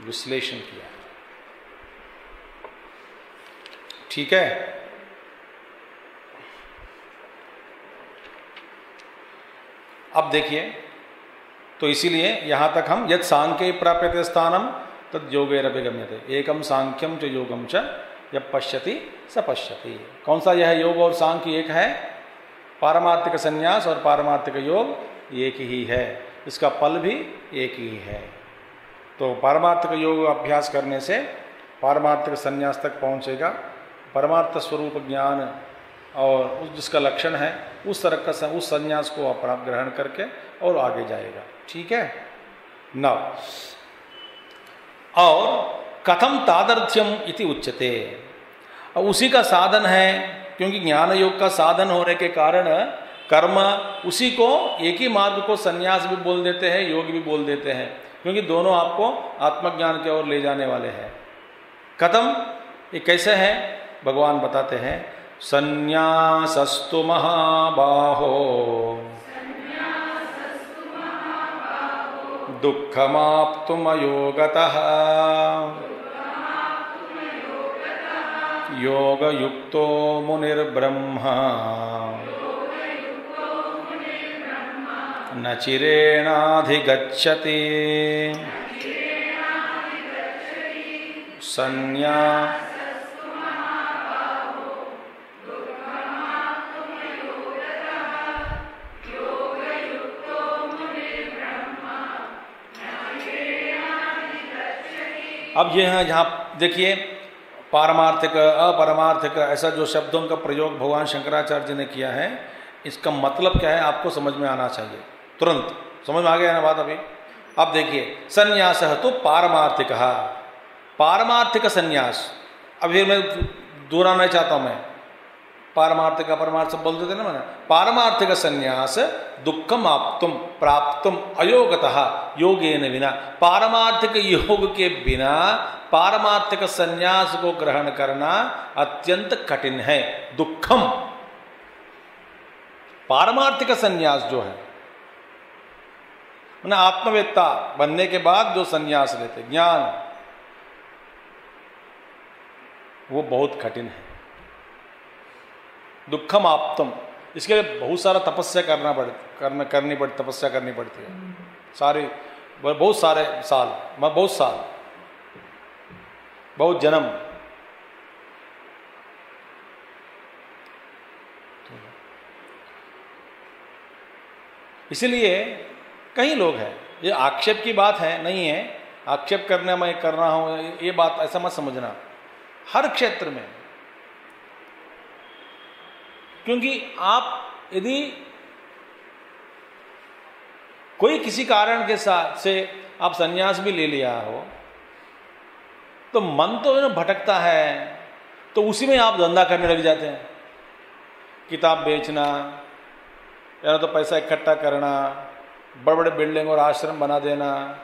विश्लेषण किया। ठीक है, अब देखिए, तो इसीलिए यहां तक हम यद सांख्य प्राप्यते स्थानम तद योगैरपि गम्यते एकम सांख्यम च योगम च यः पश्यति स पश्यति। कौन सा यह योग और सांख्य एक है? पारमार्थिक संन्यास और पारमार्थिक योग एक ही है, इसका फल भी एक ही है। तो पारमार्थिक योग अभ्यास करने से पारमार्थिक संन्यास तक पहुंचेगा, परमार्थ स्वरूप ज्ञान और उस जिसका लक्षण है उस तरह का उस संन्यास को अपना ग्रहण करके और आगे जाएगा। ठीक है ना। और कथम तादर्थ्यम इति उच्यते, अब उसी का साधन है, क्योंकि ज्ञान योग का साधन होने के कारण कर्म उसी को एक ही मार्ग को संन्यास भी बोल देते हैं, योग भी बोल देते हैं, क्योंकि दोनों आपको आत्मज्ञान की ओर ले जाने वाले हैं। कथम, ये कैसे है? भगवान बताते हैं, संन्यासस्तु महाबाहो दुःखमाप्तुमयोगतः योगयुक्तो मुनिर्ब्रह्मा न चिरेणाधिगच्छति। अब ये है, यहाँ देखिए पारमार्थिक अपरमार्थिक ऐसा जो शब्दों का प्रयोग भगवान शंकराचार्य जी ने किया है, इसका मतलब क्या है आपको समझ में आना चाहिए। तुरंत समझ में आ गया ना बात अभी? अब देखिए, संन्यास तो पारमार्थिक, पारमार्थिक संन्यास। अभी मैं दूरा नहीं चाहता हूं, मैं पारमार्थिक अपरमार्थ सब बोल देते ना मैंने। पारमार्थिक संन्यास दुखम आप्तुम प्राप्तुम अयोगतः योगेन विना, पारमार्थिक योग के बिना पारमार्थिक संन्यास को ग्रहण करना अत्यंत कठिन है। दुखम, पारमार्थिक संन्यास जो है ना, आत्मवेत्ता बनने के बाद जो संन्यास लेते ज्ञान, वो बहुत कठिन है। दुखम आप्तम, इसके लिए बहुत सारा तपस्या करनी पड़ती, तपस्या करनी पड़ती है, सारी बहुत सारे साल, बहुत साल, बहुत जन्म। इसलिए कई लोग हैं, ये आक्षेप की बात है नहीं है, आक्षेप करने मैं कर रहा हूं ये बात ऐसा मत समझना। हर क्षेत्र में, क्योंकि आप यदि कोई किसी कारण के साथ से आप संन्यास भी ले लिया हो, तो मन तो भटकता है, तो उसी में आप धंधा करने लग जाते हैं। किताब बेचना, या तो पैसा इकट्ठा करना, बड़े बड़े बिल्डिंग और आश्रम बना देना,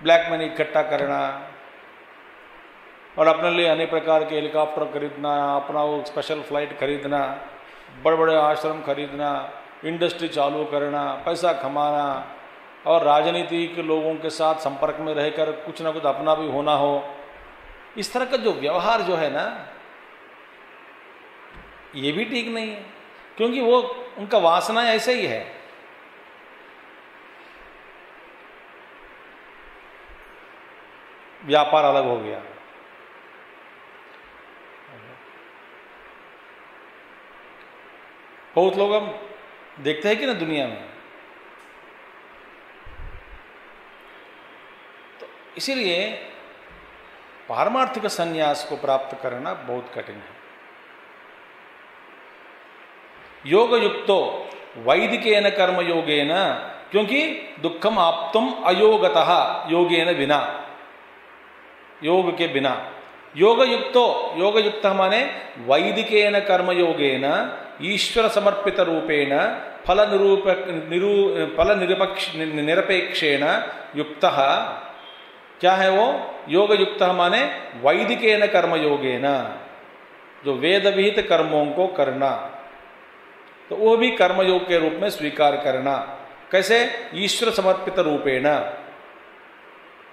ब्लैक मनी इकट्ठा करना, और अपने लिए अनेक प्रकार के हेलीकॉप्टर खरीदना, अपना वो स्पेशल फ्लाइट खरीदना, बड़े बड़े आश्रम खरीदना, इंडस्ट्री चालू करना, पैसा कमाना, और राजनीति के लोगों के साथ संपर्क में रहकर कुछ ना कुछ अपना भी होना हो। इस तरह का जो व्यवहार जो है ना, ये भी ठीक नहीं है, क्योंकि वो उनका वासना ऐसे ही है। व्यापार अलग हो गया। बहुत लोग हम देखते हैं कि ना दुनिया में, तो इसीलिए पारमार्थिक संन्यास को प्राप्त करना बहुत कठिन है। योग युक्तो वैदिकेन कर्म योगेन, क्योंकि दुखम आप्तुम अयोगतः योगेन बिना, योग के बिना। योग युक्तो, योग युक्त माने वैदिकेन कर्म योगेन ईश्वर समर्पित रूपेण फल निरपेक्षेण युक्तः। क्या है वो योग युक्त माने वैदिकेन कर्म योगेन, जो वेद विहित कर्मों को करना, तो वो भी कर्मयोग के रूप में स्वीकार करना। कैसे? ईश्वर समर्पित रूपेण,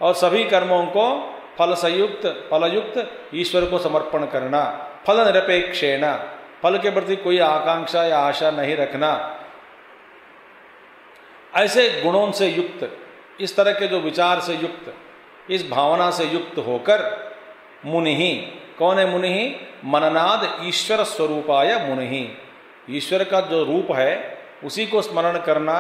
और सभी कर्मों को फलयुक्त ईश्वर को समर्पण करना। फल निरपेक्षेण, फल के प्रति कोई आकांक्षा या आशा नहीं रखना। ऐसे गुणों से युक्त, इस तरह के जो विचार से युक्त, इस भावना से युक्त होकर मुनि, कौन है मुनि? मननाद ईश्वर स्वरूपाय मुनि, ईश्वर का जो रूप है उसी को स्मरण करना।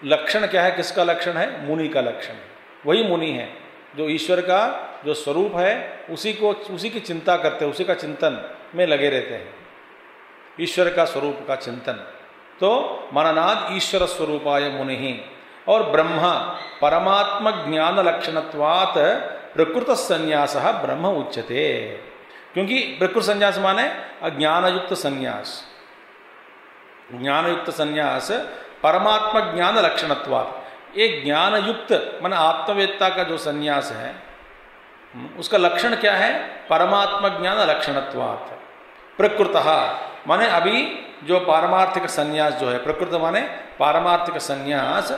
लक्षण क्या है? किसका लक्षण है? मुनि का लक्षण है। वही मुनि है जो ईश्वर का जो स्वरूप है उसी की चिंता करते हैं, उसी का चिंतन में लगे रहते हैं, ईश्वर का स्वरूप का चिंतन। तो मननाद ईश्वर स्वरूपाय मुनि। और ब्रह्म परमात्म ज्ञान लक्षणत्वात् प्रकृत संन्यास ब्रह्म उच्यते, क्योंकि प्रकृत संन्यास माने अज्ञानयुक्त संन्यास। ज्ञानयुक्त संन्यास परमात्मा ज्ञान लक्षणत्वात्, एक ज्ञानयुक्त माने आत्मवेत्ता का जो संन्यास है उसका लक्षण क्या है? परमात्मा ज्ञान लक्षणत्वात्। प्रकृतः माने अभी जो पारमार्थिक संन्यास जो है, प्रकृत माने पारमार्थिक संन्यास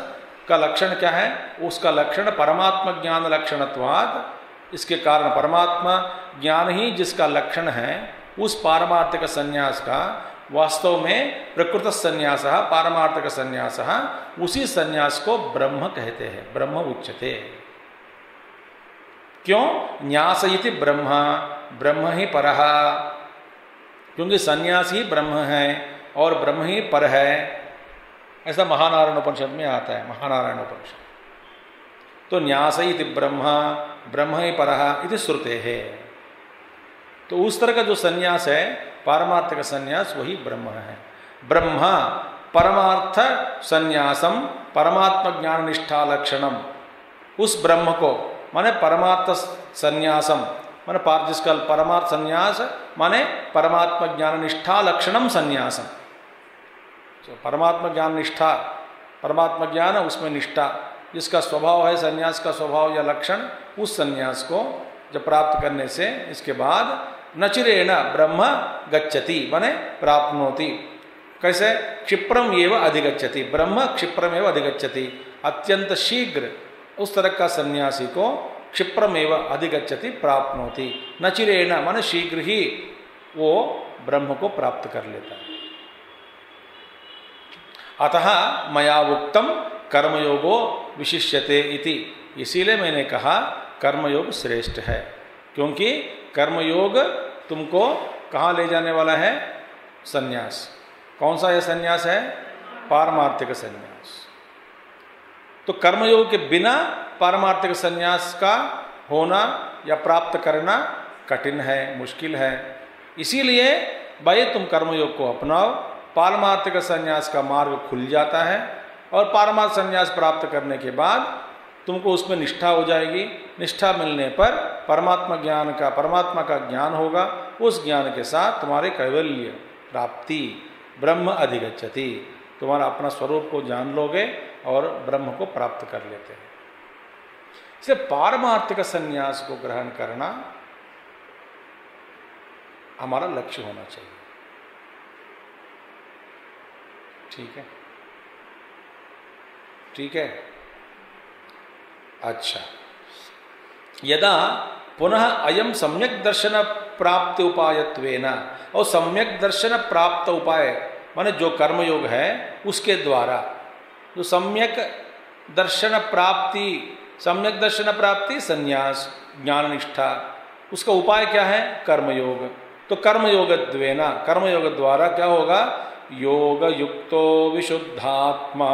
का लक्षण क्या है? उसका लक्षण परमात्मा ज्ञान लक्षणत्वात्। इसके कारण परमात्मा ज्ञान ही जिसका लक्षण है, उस पारमार्थिक संन्यास का वास्तव में प्रकृत संन्यास पारमार्थिक संन्यास, उसी संन्यास को ब्रह्म कहते हैं, ब्रह्म उच्यते। क्यों? न्यास इति ब्रह्म, ब्रह्म ही परः, क्योंकि संन्यास ही ब्रह्म है और ब्रह्म ही पर है। ऐसा महानारायण उपनिषद में आता है, महानारायण उपनिषद। तो न्यास इति ब्रह्म, ब्रह्म ही परः इति श्रुते है। तो उस तरह का जो संन्यास है, पारमार्थिक संन्यास, वही ब्रह्म है। ब्रह्म परमार्थ संन्यासम परमात्म ज्ञान निष्ठा लक्षणम, उस ब्रह्म को माने परमार्थ संन्यासम माने जिसका परमार्थ संन्यास माने परमात्म ज्ञान निष्ठा लक्षणम संन्यासम। तो परमात्मा ज्ञान निष्ठा, परमात्मा ज्ञान उसमें निष्ठा, जिसका स्वभाव है संन्यास का स्वभाव या लक्षण, उस संन्यास को जब प्राप्त करने से इसके बाद नचिरेण ब्रह्म गच्छति माने प्राप्नोति। कैसे? क्षिप्रम एव अधिगच्छति, ब्रह्म क्षिप्रम एव अधिगच्छति, अत्यंत शीघ्र उस तरह का सन्यासी को क्षिप्रम एव अधिगच्छति प्राप्नोति। नचिरेण माने शीघ्र ही वो ब्रह्म को प्राप्त कर लेता है। अतः मया उक्तम कर्मयोगो विशिष्यते इति, इसीलिए मैंने कहा कर्मयोग श्रेष्ठ है, क्योंकि कर्मयोग तुमको कहाँ ले जाने वाला है? संन्यास। कौन सा यह संन्यास है? पारमार्थिक संन्यास। तो कर्मयोग के बिना पारमार्थिक संन्यास का होना या प्राप्त करना कठिन है, मुश्किल है। इसीलिए भाई तुम कर्मयोग को अपनाओ, पारमार्थिक संन्यास का मार्ग खुल जाता है, और पारमार्थ संन्यास प्राप्त करने के बाद तुमको उसमें निष्ठा हो जाएगी। निष्ठा मिलने पर परमात्मा ज्ञान का, परमात्मा का ज्ञान होगा, उस ज्ञान के साथ तुम्हारे कैवल्य प्राप्ति, ब्रह्म अधिगच्छति, तुम्हारा अपना स्वरूप को जान लोगे और ब्रह्म को प्राप्त कर लेते हैं। इससे पारमार्थिक संन्यास को ग्रहण करना हमारा लक्ष्य होना चाहिए। ठीक है, ठीक है। अच्छा, यदा पुनः अयम सम्यक दर्शन प्राप्ति उपायत्वेन, और सम्यक दर्शन प्राप्त उपाय माने जो कर्मयोग है उसके द्वारा जो सम्यक दर्शन प्राप्ति, सम्यक दर्शन प्राप्ति संन्यास ज्ञान निष्ठा, उसका उपाय क्या है? कर्मयोग। तो कर्मयोगद्वेन, कर्मयोग द्वारा क्या होगा? योग युक्तो विशुद्धात्मा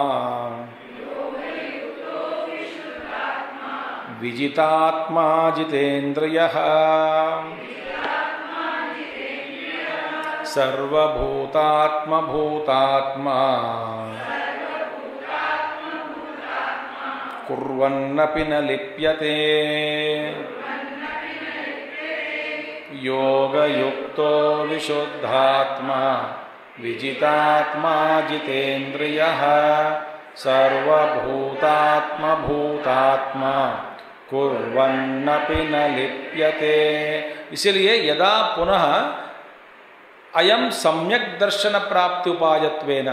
विजितात्मा जितेन्द्रियः सर्वभूतात्मभूतात्मा कुर्वन्नपि न लिप्यते योगयुक्तो विशुद्धात्मा विजितात्मा जितेन्द्रियः सर्वभूतात्मभूतात्मा कुर्वन्नपि न लिप्यते। इसलिए यदा पुनः अयम सम्यक दर्शन प्राप्ति उपायत्वेन,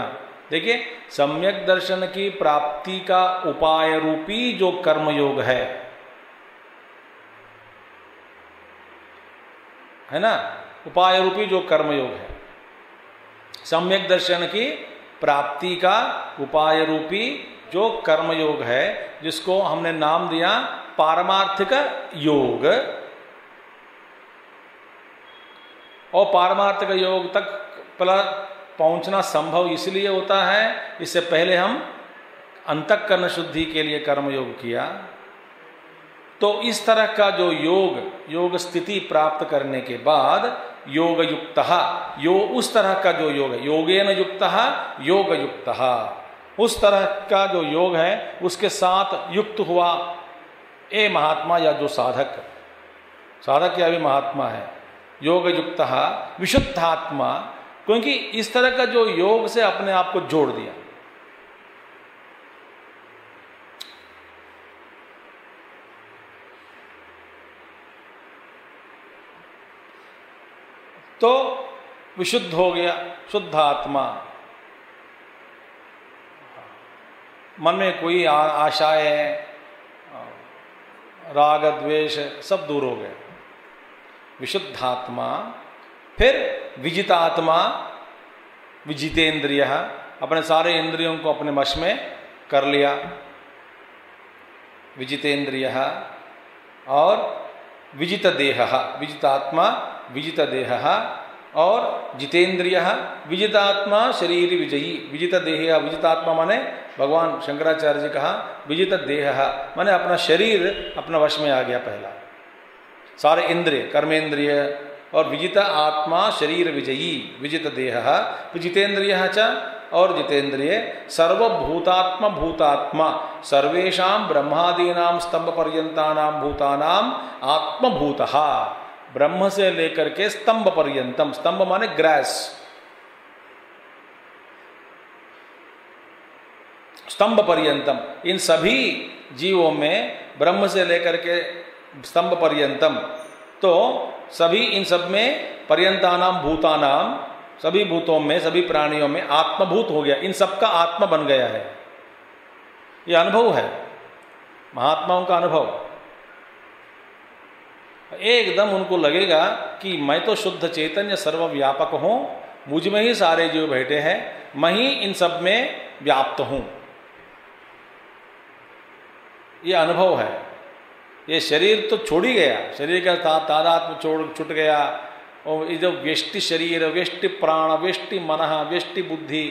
देखिए सम्यक दर्शन की प्राप्ति का उपाय रूपी जो कर्मयोग है ना, उपाय रूपी जो कर्मयोग है, सम्यक दर्शन की प्राप्ति का उपाय रूपी जो कर्मयोग है, जिसको हमने नाम दिया पारमार्थिक योग। और पारमार्थिक योग तक पहुंचना संभव इसलिए होता है, इससे पहले हम अंतःकरण शुद्धि के लिए कर्मयोग किया। तो इस तरह का जो योग स्थिति प्राप्त करने के बाद योग युक्तः, उस तरह का जो योग है, योगेन युक्तः योग युक्तः, उस तरह का जो योग है उसके साथ युक्त हुआ ए महात्मा या जो साधक या भी महात्मा है, योग युक्तः विशुद्धात्मा, क्योंकि इस तरह का जो योग से अपने आप को जोड़ दिया। तो विशुद्ध हो गया, शुद्ध आत्मा, मन में कोई आशाएं, राग द्वेष सब दूर हो गए, विशुद्धात्मा। फिर विजितात्मा, विजितेंद्रिय, अपने सारे इंद्रियों को अपने वश में कर लिया, विजितेंद्रिय। और विजित देह, विजितात्मा विजित देह, और जितेंद्रिय विजितात्मा शरीर विजयी। विजित देह, विजितात्मा माने भगवान शंकराचार्य जी कहा विजित देह माने अपना शरीर अपना वश में आ गया पहला, सारे इंद्रिय कर्मेंद्रिय। और विजित आत्मा शरीर विजयी, विजित देह विजितेंद्रिय च, और जितेंद्रिय सर्वभूतात्म भूतात्मा, सर्वेषां ब्रह्मादीनां स्तंभ पर्यंतानां भूतानां आत्मभूतः, ब्रह्म से लेकर के स्तंभ पर्यंतम, स्तंभ माने ग्रास, स्तंभ पर्यंतम, इन सभी जीवों में ब्रह्म से लेकर के स्तंभ पर्यंतम, तो सभी इन सब में पर्यंतानाम भूतानाम, सभी भूतों में सभी प्राणियों में आत्मभूत हो गया, इन सब का आत्मा बन गया है। ये अनुभव है महात्माओं का अनुभव। एकदम उनको लगेगा कि मैं तो शुद्ध चैतन्य सर्वव्यापक हूं, मुझ में ही सारे जीव बैठे हैं, मैं ही इन सब में व्याप्त हूं। ये अनुभव है। ये शरीर तो छोड़ ही गया, शरीर का तादात्म्य छूट गया, और ये जो व्यष्टि शरीर, व्यष्टि प्राण, व्यष्टि मनः, व्यष्टि बुद्धि,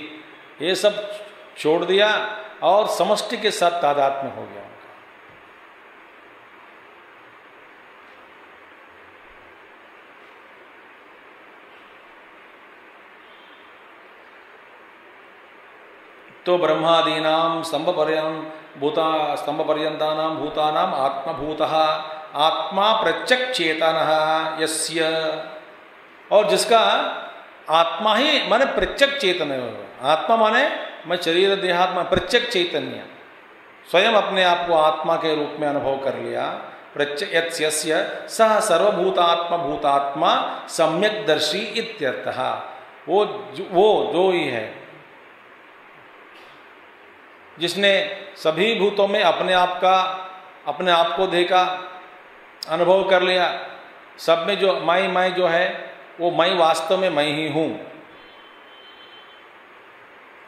ये सब छोड़ दिया और समष्टि के साथ तादात्म्य हो गया। तो ब्रह्मादीनां स्तंभ पर्यंतानां भूतानां आत्मभूतः, आत्मा प्रत्यक्ष चेतनः यस्य, और जिसका आत्मा ही माने प्रत्यक्ष चैतन्य, आत्मा माने मैं शरीर देहात्मा, प्रत्यक्ष चैतन्य, स्वयं अपने आप को आत्मा के रूप में अनुभव कर लिया। प्रत्यक्ष यस्य सह सर्वभूतात्म भूतात्मा सम्यक दर्शी इत्यर्थः, वो जो ही है जिसने सभी भूतों में अपने आप को देखा, अनुभव कर लिया। सब में जो मैं जो है वो मैं वास्तव में मैं ही हूं।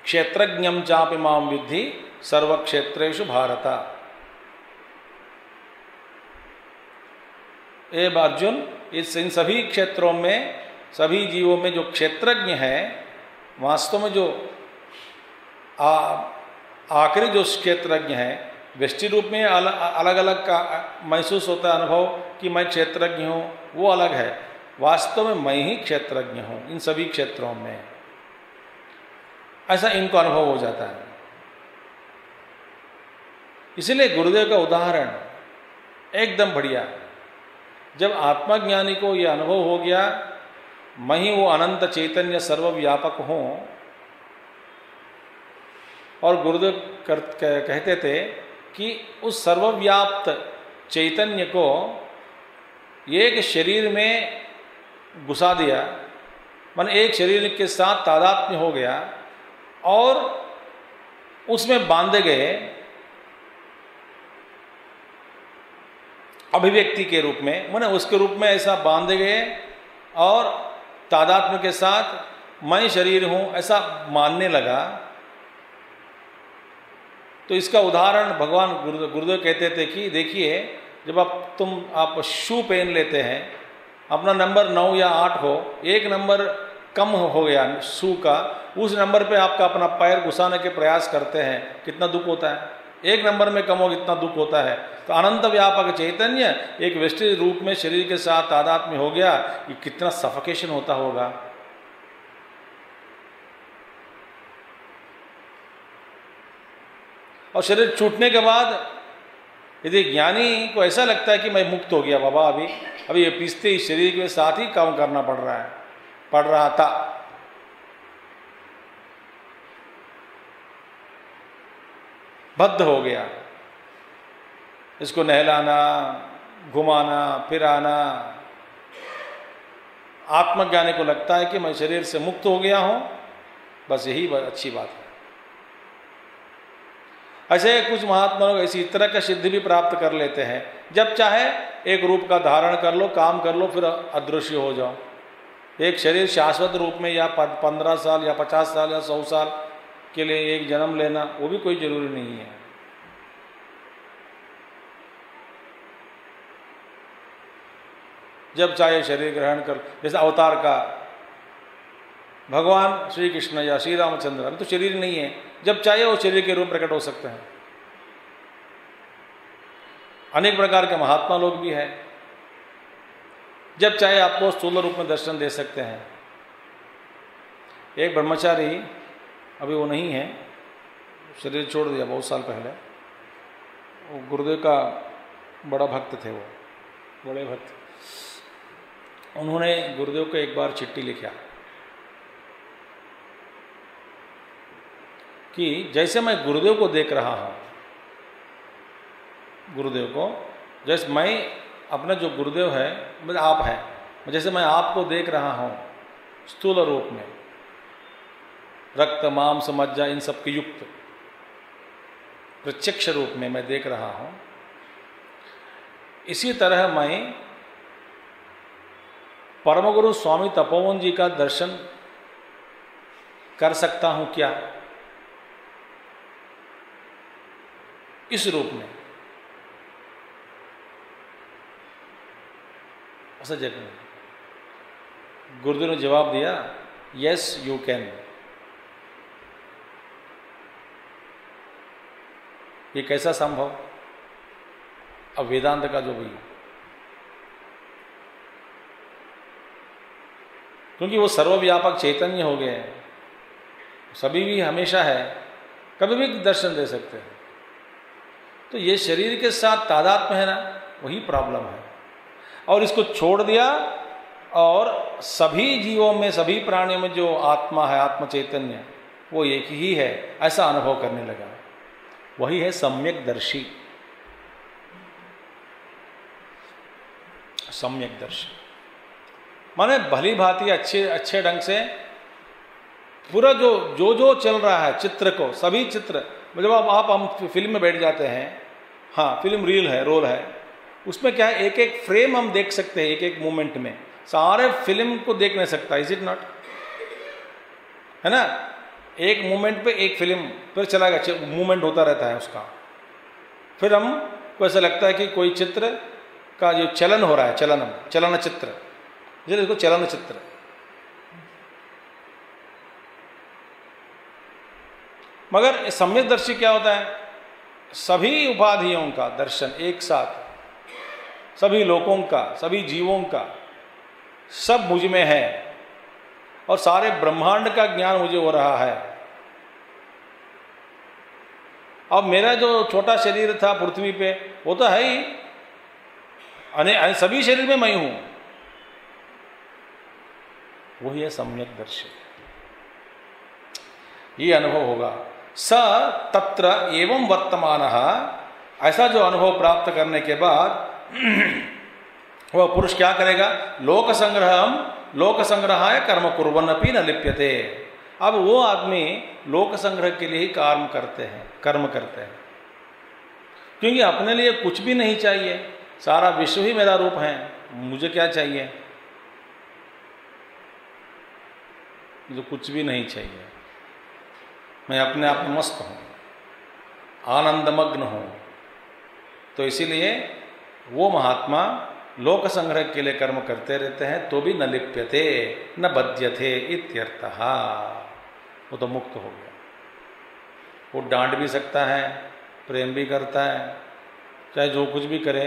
क्षेत्रज्ञं चापि मां विद्धि सर्वक्षेत्रेषु भारत। अर्जुन, इन सभी क्षेत्रों में, सभी जीवों में जो क्षेत्रज्ञ है, वास्तव में जो आखिरी जो क्षेत्रज्ञ है व्यष्टि रूप में अलग अलग का महसूस होता है अनुभव कि मैं क्षेत्रज्ञ हूँ, वो अलग है। वास्तव में मैं ही क्षेत्रज्ञ हूँ इन सभी क्षेत्रों में, ऐसा इनको अनुभव हो जाता है। इसलिए गुरुदेव का उदाहरण एकदम बढ़िया। जब आत्मज्ञानी को यह अनुभव हो गया मैं ही वो अनंत चैतन्य सर्वव्यापक हूँ, और गुरुदेव कहते थे कि उस सर्वव्याप्त चैतन्य को एक शरीर में घुसा दिया, माने एक शरीर के साथ तादात्म्य हो गया और उसमें बांधे गए अभिव्यक्ति के रूप में, माने उसके रूप में ऐसा बांधे गए और तादात्म्य के साथ मैं शरीर हूं ऐसा मानने लगा। तो इसका उदाहरण भगवान गुरुदेव कहते थे कि देखिए, जब आप शू पहन लेते हैं, अपना नंबर 9 या 8 हो, एक नंबर कम हो गया शू का, उस नंबर पे आपका अपना पैर घुसाने के प्रयास करते हैं, कितना दुख होता है। एक नंबर में कम हो कितना दुख होता है। तो अनंत व्यापक चैतन्य एक व्यष्टि रूप में शरीर के साथ तादात्म्य हो गया, ये कितना सफोकेशन होता होगा। और शरीर छूटने के बाद यदि ज्ञानी को ऐसा लगता है कि मैं मुक्त हो गया बाबा, अभी ये पीसते ही शरीर के साथ ही काम करना पड़ रहा था, बद्ध हो गया, इसको नहलाना, घुमाना, फिराना। आत्मज्ञानी को लगता है कि मैं शरीर से मुक्त हो गया हूं, बस यही अच्छी बात है। ऐसे कुछ महात्मा लोग इसी तरह का सिद्धि भी प्राप्त कर लेते हैं, जब चाहे एक रूप का धारण कर लो, काम कर लो, फिर अदृश्य हो जाओ। एक शरीर शाश्वत रूप में या 15 साल या 50 साल या 100 साल के लिए एक जन्म लेना, वो भी कोई जरूरी नहीं है। जब चाहे शरीर ग्रहण कर, जैसे अवतार का भगवान श्री कृष्ण या श्री रामचंद्र, अभी तो शरीर नहीं है, जब चाहे वो शरीर के रूप प्रकट हो सकते हैं। अनेक प्रकार के महात्मा लोग भी हैं, जब चाहे आपको स्थूल रूप में दर्शन दे सकते हैं। एक ब्रह्मचारी, अभी वो नहीं है, शरीर छोड़ दिया बहुत साल पहले, वो गुरुदेव का बड़ा भक्त थे, वो बड़े भक्त। उन्होंने गुरुदेव को एक बार चिट्ठी लिखा कि जैसे मैं गुरुदेव को देख रहा हूँ, गुरुदेव को जैसे मैं अपना जो गुरुदेव है मतलब आप हैं, जैसे मैं आपको देख रहा हूँ स्थूल रूप में, रक्त मांस मज्जा इन सब के युक्त प्रत्यक्ष रूप में मैं देख रहा हूँ, इसी तरह मैं परमगुरु स्वामी तपोवन जी का दर्शन कर सकता हूं क्या इस रूप में? ऐसा जगह गुरुदेव ने जवाब दिया, यस यू कैन। ये कैसा संभव? अब वेदांत का जो भी, क्योंकि वो सर्वव्यापक चैतन्य हो गए हैं, सभी भी हमेशा है, कभी भी दर्शन दे सकते हैं। तो ये शरीर के साथ तादात्म्य है ना, वही प्रॉब्लम है। और इसको छोड़ दिया और सभी जीवों में, सभी प्राणियों में जो आत्मा है, आत्म चैतन्य, वो एक ही है, ऐसा अनुभव करने लगा। वही है सम्यक दर्शी। सम्यक दर्शी माने भली भांति अच्छे ढंग से पूरा जो चल रहा है चित्र को, सभी चित्र, जब आप हम फिल्म में बैठ जाते हैं, हाँ फिल्म रील है, रोल है, उसमें क्या है, एक एक फ्रेम हम देख सकते हैं, एक एक मोमेंट में सारे फिल्म को देख नहीं सकता, इज इट नॉट, है ना? एक मोमेंट पे एक फिल्म फिर चला गया, मूवमेंट होता रहता है उसका, फिर हमको ऐसा लगता है कि कोई चित्र का जो चलन हो रहा है, चलन चित्र, इसको चलन चित्र। मगर सम्यक दर्शी क्या होता है? सभी उपाधियों का दर्शन एक साथ, सभी लोकों का, सभी जीवों का, सब मुझ में है और सारे ब्रह्मांड का ज्ञान मुझे हो रहा है। अब मेरा जो छोटा शरीर था पृथ्वी पे वो तो है ही, सभी शरीर में मैं हूं, वही है सम्यक दर्शन। ये अनुभव होगा। स तत्र एवं वर्तमान, ऐसा जो अनुभव प्राप्त करने के बाद वह पुरुष क्या करेगा? लोक संग्रहाय कर्म कुर्वन्नपि न लिप्यते। अब वो आदमी लोक संग्रह के लिए ही कर्म करते हैं, क्योंकि अपने लिए कुछ भी नहीं चाहिए, सारा विश्व ही मेरा रूप है, मुझे क्या चाहिए? मुझे कुछ भी नहीं चाहिए, मैं अपने आप में मस्त हूं, आनंदमग्न हूं। तो इसीलिए वो महात्मा लोक संग्रह के लिए कर्म करते रहते हैं, तो भी न लिप्यते न बध्यते इत्यर्थः। वो तो मुक्त हो गया। वो डांट भी सकता है, प्रेम भी करता है, चाहे जो कुछ भी करे,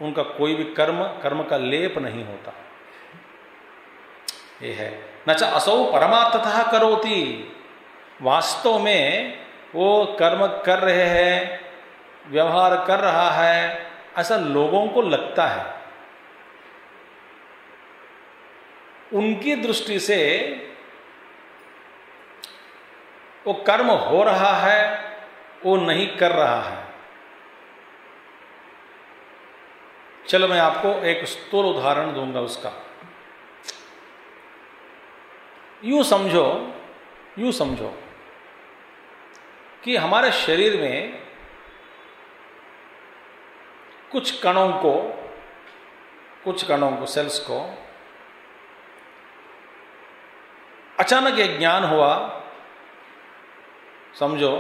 उनका कोई भी कर्म का लेप नहीं होता। ये है न च असौ परमार्थतः करोति। वास्तव में वो कर्म कर रहे हैं, व्यवहार कर रहा है, ऐसा लोगों को लगता है। उनकी दृष्टि से वो कर्म हो रहा है, वो नहीं कर रहा है। चलो मैं आपको एक स्थूल उदाहरण दूंगा उसका। यूं समझो कि हमारे शरीर में कुछ कणों को सेल्स को अचानक एक ज्ञान हुआ, समझो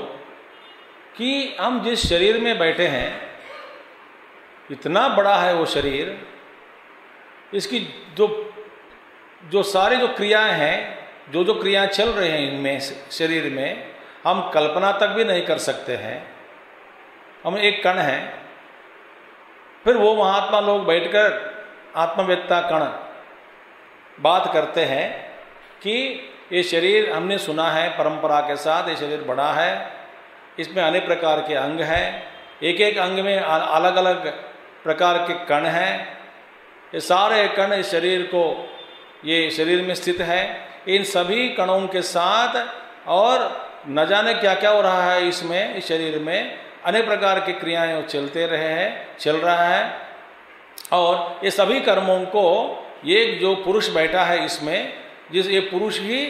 कि हम जिस शरीर में बैठे हैं इतना बड़ा है वो शरीर, इसकी जो सारी जो क्रियाएं हैं, जो क्रियाएं चल रही हैं इनमें शरीर में, हम कल्पना तक भी नहीं कर सकते हैं। हम एक कण है। फिर वो महात्मा लोग बैठकर आत्मवेत्ता कण बात करते हैं कि ये शरीर हमने सुना है परंपरा के साथ, ये शरीर बड़ा है, इसमें अनेक प्रकार के अंग हैं, एक एक अंग में अलग अलग प्रकार के कण हैं, ये सारे कण इस शरीर को, ये शरीर में स्थित है। इन सभी कणों के साथ और न जाने क्या क्या हो रहा है इसमें, इस शरीर में अनेक प्रकार की क्रियाएं चल रहा है। और ये सभी कर्मों को ये जो पुरुष बैठा है इसमें, ये पुरुष ही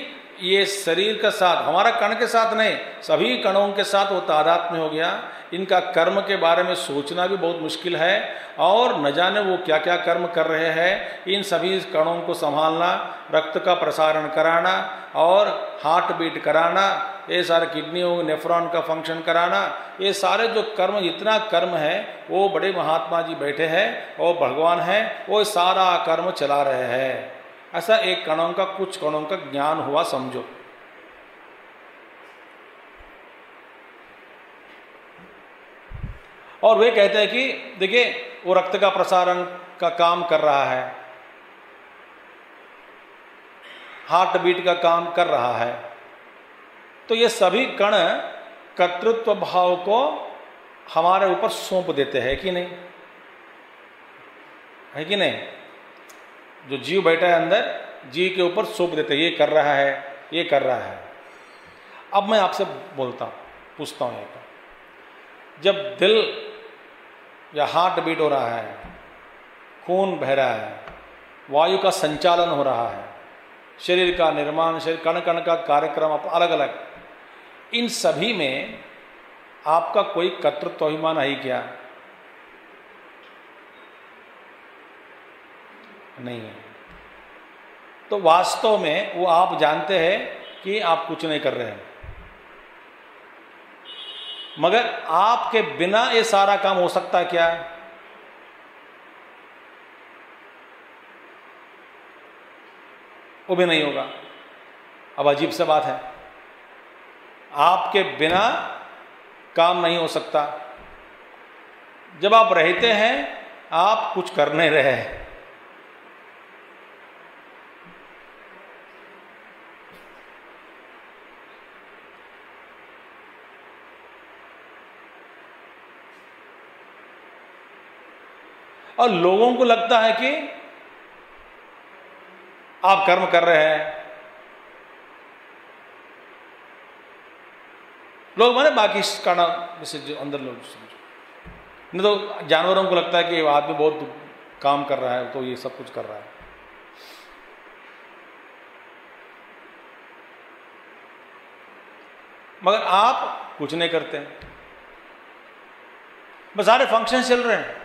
ये शरीर के साथ, हमारा कण के साथ नहीं, सभी कणों के साथ वो तादात्म्य हो गया। इनका कर्म के बारे में सोचना भी बहुत मुश्किल है, और न जाने वो क्या क्या कर्म कर रहे हैं। इन सभी कणों को संभालना, रक्त का प्रसारण कराना और हार्ट बीट कराना, ये सारे किडनियों नेफ्रॉन का फंक्शन कराना, ये सारे जो कर्म, जितना कर्म है वो बड़े महात्मा जी बैठे हैं और भगवान हैं, वो सारा कर्म चला रहे हैं। ऐसा एक कुछ कणों का ज्ञान हुआ, समझो। और वे कहते हैं कि देखिए वो रक्त का प्रसारण का काम कर रहा है, हार्ट बीट का काम कर रहा है। तो ये सभी कण कर्तृत्व भाव को हमारे ऊपर सौंप देते हैं कि नहीं? है कि नहीं? जो जीव बैठा है अंदर, जीव के ऊपर सौंप देते हैं, ये कर रहा है, ये कर रहा है। अब मैं आपसे पूछता हूं, जब दिल या हार्ट बीट हो रहा है, खून बह रहा है, वायु का संचालन हो रहा है, शरीर का निर्माण, शरीर कण कण का कार्यक्रम अलग अलग, इन सभी में आपका कोई कर्तृत्व अभिमान है क्या? नहीं है। तो वास्तव में वो आप जानते हैं कि आप कुछ नहीं कर रहे हैं, मगर आपके बिना ये सारा काम हो सकता है क्या? वो भी नहीं होगा। अब अजीब सा बात है, आपके बिना काम नहीं हो सकता। जब आप रहते हैं आप कुछ कर नहीं रहे हैं। और लोगों को लगता है कि आप कर्म कर रहे हैं। लोग माने बाकी काना जैसे जो अंदर लोग समझो, नहीं तो जानवरों को लगता है कि आदमी बहुत काम कर रहा है तो ये सब कुछ कर रहा है। मगर आप कुछ नहीं करते हैं, बस सारे फंक्शन चल रहे हैं।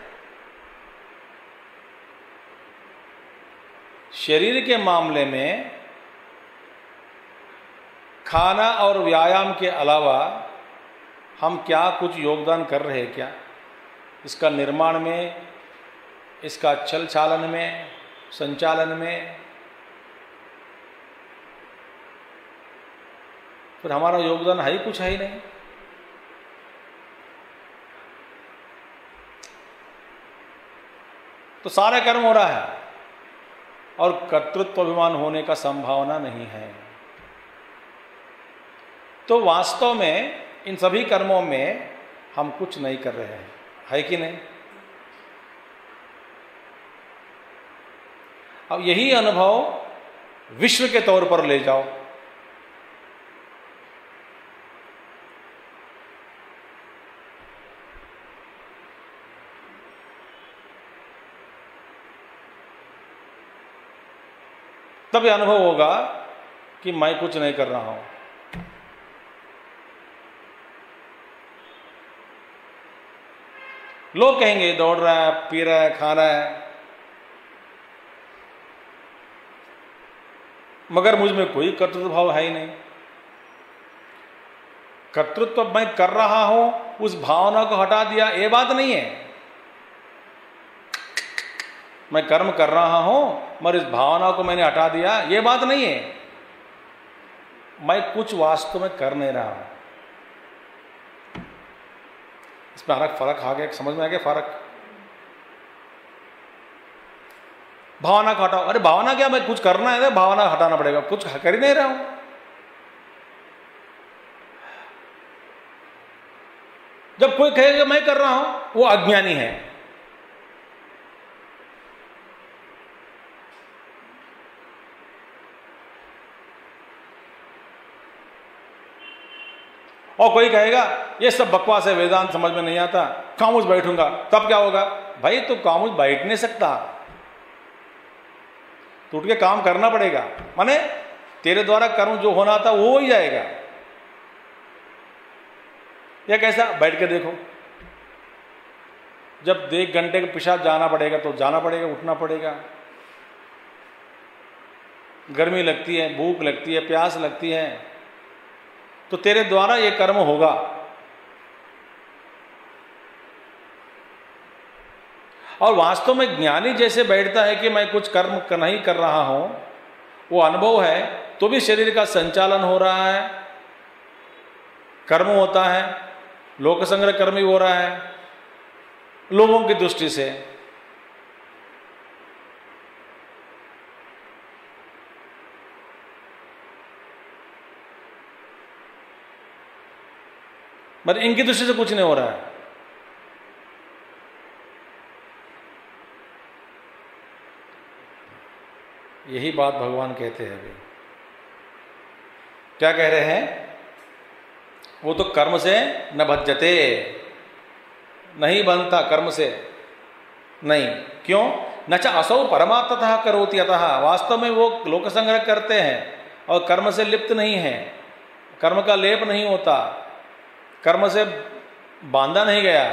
शरीर के मामले में खाना और व्यायाम के अलावा हम क्या कुछ योगदान कर रहे हैं क्या? इसका निर्माण में, इसका चल चालन में, संचालन में, फिर हमारा योगदान है ही कुछ है ही नहीं। तो सारा कर्म हो रहा है और कर्तृत्व अभिमान होने का संभावना नहीं है। तो वास्तव में इन सभी कर्मों में हम कुछ नहीं कर रहे हैं, है कि नहीं? अब यही अनुभव विश्व के तौर पर ले जाओ। तब यह अनुभव होगा कि मैं कुछ नहीं कर रहा हूं। लोग कहेंगे दौड़ रहा है, पी रहा है, खा रहा है, मगर मुझ में कोई कर्तृत्व भाव है ही नहीं। कर्तृत्व मैं कर रहा हूं उस भावना को हटा दिया, ये बात नहीं है। मैं कर्म कर रहा हूं मगर इस भावना को मैंने हटा दिया, ये बात नहीं है। मैं कुछ वास्तव में कर नहीं रहा हूं। इसमें फर्क आ गया, समझ में आ गया फर्क? भावना को हटाओ। अरे भावना क्या, मैं कुछ करना है, भावना हटाना पड़ेगा, कुछ कर ही नहीं रहा हूं। जब कोई कहेगा मैं कर रहा हूं, वो अज्ञानी है। और कोई कहेगा ये सब बकवास है, वेदांत समझ में नहीं आता, खामोश बैठूंगा, तब क्या होगा? भाई तो खामोश बैठ नहीं सकता, तो उठ के काम करना पड़ेगा। माने तेरे द्वारा कर्म जो होना था वो हो ही जाएगा। या कैसा? बैठ के देखो, जब 1 घंटे के पेशाब जाना पड़ेगा तो जाना पड़ेगा, उठना पड़ेगा। गर्मी लगती है, भूख लगती है, प्यास लगती है, तो तेरे द्वारा ये कर्म होगा। और वास्तव में ज्ञानी जैसे बैठता है कि मैं कुछ कर्म नहीं कर रहा हूं, वो अनुभव है, तो भी शरीर का संचालन हो रहा है, कर्म होता है, लोक संग्रह कर्म ही हो रहा है लोगों की दृष्टि से। मतलब इनकी दृष्टि से कुछ नहीं हो रहा है। यही बात भगवान कहते हैं। अभी क्या कह रहे हैं? वो तो कर्म से न भज्जते, नहीं बनता कर्म से, नहीं। क्यों? न च असौ परमात्मतः करोति अतः, वास्तव में वो लोक संग्रह करते हैं और कर्म से लिप्त नहीं है, कर्म का लेप नहीं होता, कर्म से बांधा नहीं गया,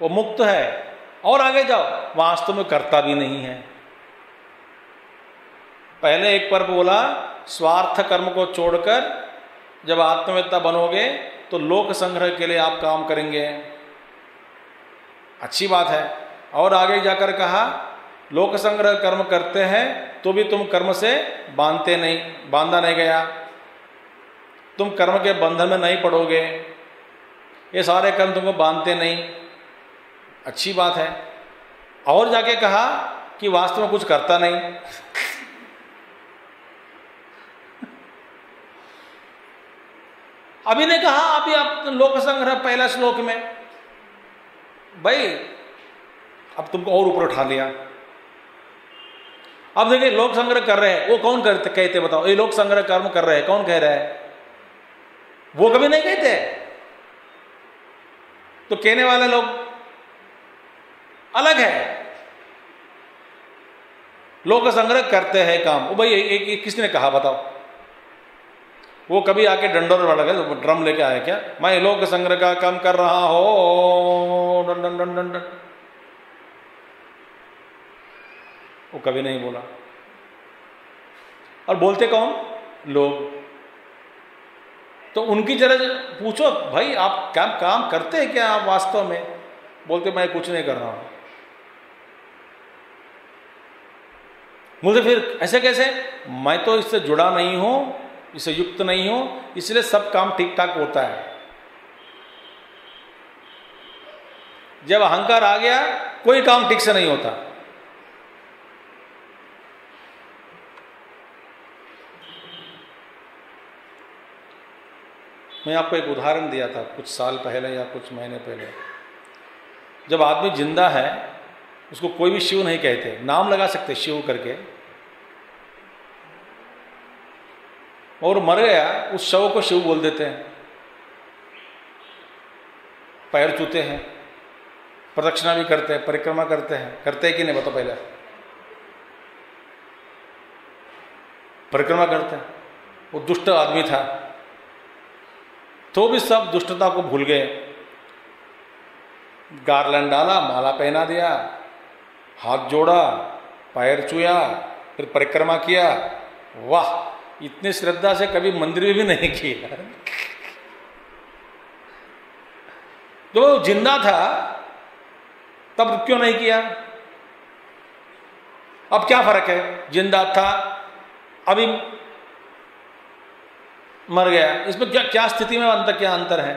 वो मुक्त है। और आगे जाओ, वास्तव में करता भी नहीं है। पहले एक पर बोला स्वार्थ कर्म को छोड़कर जब आत्मवेत्ता बनोगे तो लोक संग्रह के लिए आप काम करेंगे, अच्छी बात है। और आगे जाकर कहा लोक संग्रह कर्म करते हैं तो भी तुम कर्म से बांधते नहीं, बांधा नहीं गया, तुम कर्म के बंधन में नहीं पड़ोगे, ये सारे कर्म तुमको बांधते नहीं, अच्छी बात है। और जाके कहा कि वास्तव में कुछ करता नहीं। अभी ने कहा अभी आप लोक संग्रह पहला श्लोक में, भाई अब तुमको और ऊपर उठा लिया। अब देखिए लोक संग्रह कर रहे हैं, वो कौन कहते बताओ? ये लोक संग्रह कर्म कर रहे हैं, कौन कह रहा है? वो कभी नहीं कहते। तो कहने वाले लोग अलग है। लोक संग्रह करते हैं काम, वो भाई एक किसने कहा बताओ? वो कभी आके डंडोर वाला गया, ड्रम लेके आया क्या, मैं लोक संग्रह का काम कर रहा हो, done done done done done, वो कभी नहीं बोला। और बोलते कौन? लोग। तो उनकी जरा पूछो भाई आप काम करते हैं क्या आप वास्तव में? बोलते मैं कुछ नहीं कर रहा हूं। मुझे फिर ऐसे कैसे? मैं तो इससे जुड़ा नहीं हूं, इससे युक्त नहीं हूं, इसलिए सब काम ठीक ठाक होता है। जब अहंकार आ गया कोई काम ठीक से नहीं होता। मैं आपको एक उदाहरण दिया था कुछ साल पहले या कुछ महीने पहले। जब आदमी जिंदा है उसको कोई भी शिव नहीं कहते, नाम लगा सकते शिव करके, और मर गया उस शव को शिव बोल देते हैं। पैर छूते हैं, प्रदक्षिणा भी करते हैं, परिक्रमा करते हैं कि नहीं बताओ? पहले परिक्रमा करते हैं। वो दुष्ट आदमी था तो भी सब दुष्टता को भूल गए। गारलैंड डाला, माला पहना दिया, हाथ जोड़ा, पैर छुया, फिर परिक्रमा किया। वाह, इतनी श्रद्धा से कभी मंदिर में भी नहीं किया। तो वो जिंदा था तब क्यों नहीं किया? अब क्या फर्क है? जिंदा था अभी मर गया, इसमें क्या स्थिति में क्या अंतर है?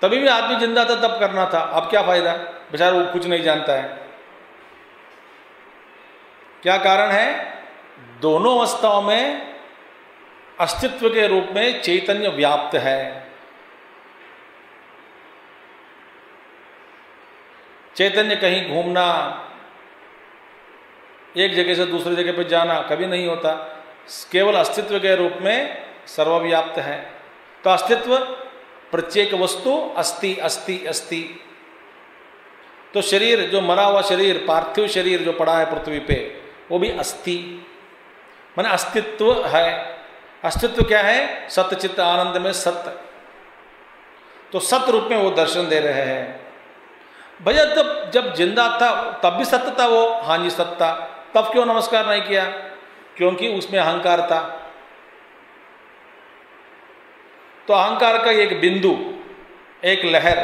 तभी भी आदमी जिंदा था तब करना था, अब क्या फायदा? बेचारा वो कुछ नहीं जानता है। क्या कारण है? दोनों अवस्थाओं में अस्तित्व के रूप में चैतन्य व्याप्त है। चैतन्य कहीं घूमना, एक जगह से दूसरी जगह पर जाना कभी नहीं होता, केवल अस्तित्व के रूप में सर्वव्याप्त है। तो अस्तित्व प्रत्येक वस्तु अस्ति अस्ति अस्ति। तो शरीर, जो मरा हुआ शरीर, पार्थिव शरीर जो पड़ा है पृथ्वी पे, वो भी अस्ति, माने अस्तित्व है। अस्तित्व क्या है? सत्य चित्त आनंद में सत्य। तो सत्य रूप में वो दर्शन दे रहे हैं। भैया तब जब जिंदा था तब भी सत्य था वो? हाँ जी सत्य था। तब क्यों नमस्कार नहीं किया? क्योंकि उसमें अहंकार था। तो अहंकार का एक बिंदु, एक लहर,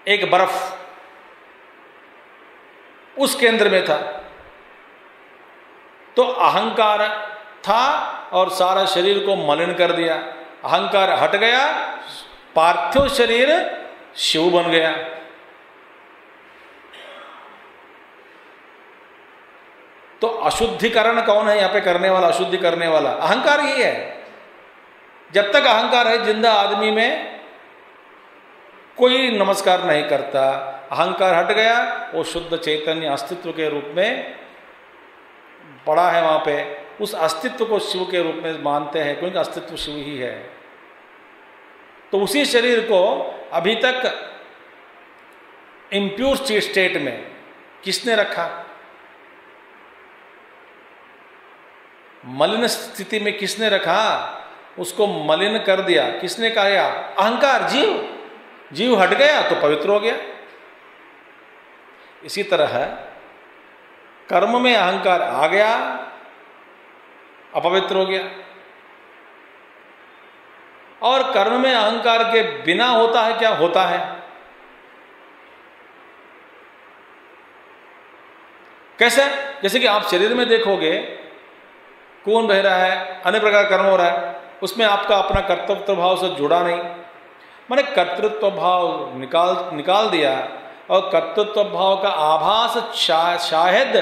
एक बर्फ उस केंद्र में था। तो अहंकार था और सारा शरीर को मलिन कर दिया। अहंकार हट गया, पार्थिव शरीर शिव बन गया। तो अशुद्धिकरण कौन है यहां पे करने वाला? अशुद्धि करने वाला अहंकार ही है। जब तक अहंकार है जिंदा आदमी में, कोई नमस्कार नहीं करता। अहंकार हट गया, वो शुद्ध चैतन्य अस्तित्व के रूप में पड़ा है वहां पे। उस अस्तित्व को शिव के रूप में मानते हैं क्योंकि अस्तित्व शिव ही है। तो उसी शरीर को अभी तक इम्प्योर स्टेट में किसने रखा? मलिन स्थिति में किसने रखा? उसको मलिन कर दिया किसने? कहा अहंकार, जीव। जीव हट गया तो पवित्र हो गया। इसी तरह कर्म में अहंकार आ गया, अपवित्र हो गया। और कर्म में अहंकार के बिना होता है क्या? होता है। कैसे? जैसे कि आप शरीर में देखोगे खून बह रहा है, अनेक प्रकार कर्म हो रहा है, उसमें आपका अपना कर्तृत्व भाव से जुड़ा नहीं। मैंने कर्तृत्व भाव निकाल दिया और कर्तृत्व भाव का आभास शायद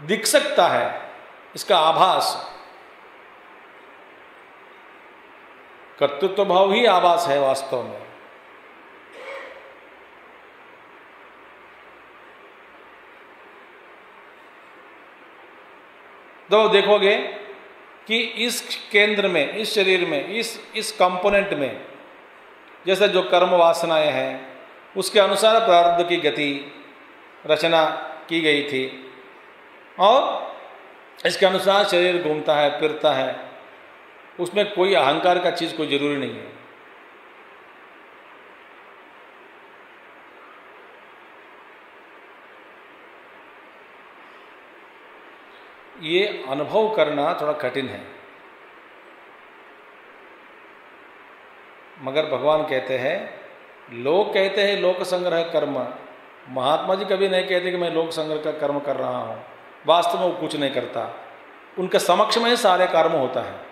दिख सकता है, इसका आभास। कर्तृत्व भाव ही आभास है वास्तव में। तो देखोगे कि इस केंद्र में, इस शरीर में, इस कंपोनेंट में जैसे जो कर्म वासनाएं हैं उसके अनुसार प्रारब्ध की गति रचना की गई थी और इसके अनुसार शरीर घूमता है, फिरता है। उसमें कोई अहंकार का चीज कोई जरूरी नहीं है। ये अनुभव करना थोड़ा कठिन है, मगर भगवान कहते हैं, लोग कहते हैं लोक संग्रह कर्म, महात्मा जी कभी नहीं कहते कि मैं लोक संग्रह का कर्म कर रहा हूं। वास्तव में वो कुछ नहीं करता, उनके समक्ष में सारे कर्म होता है।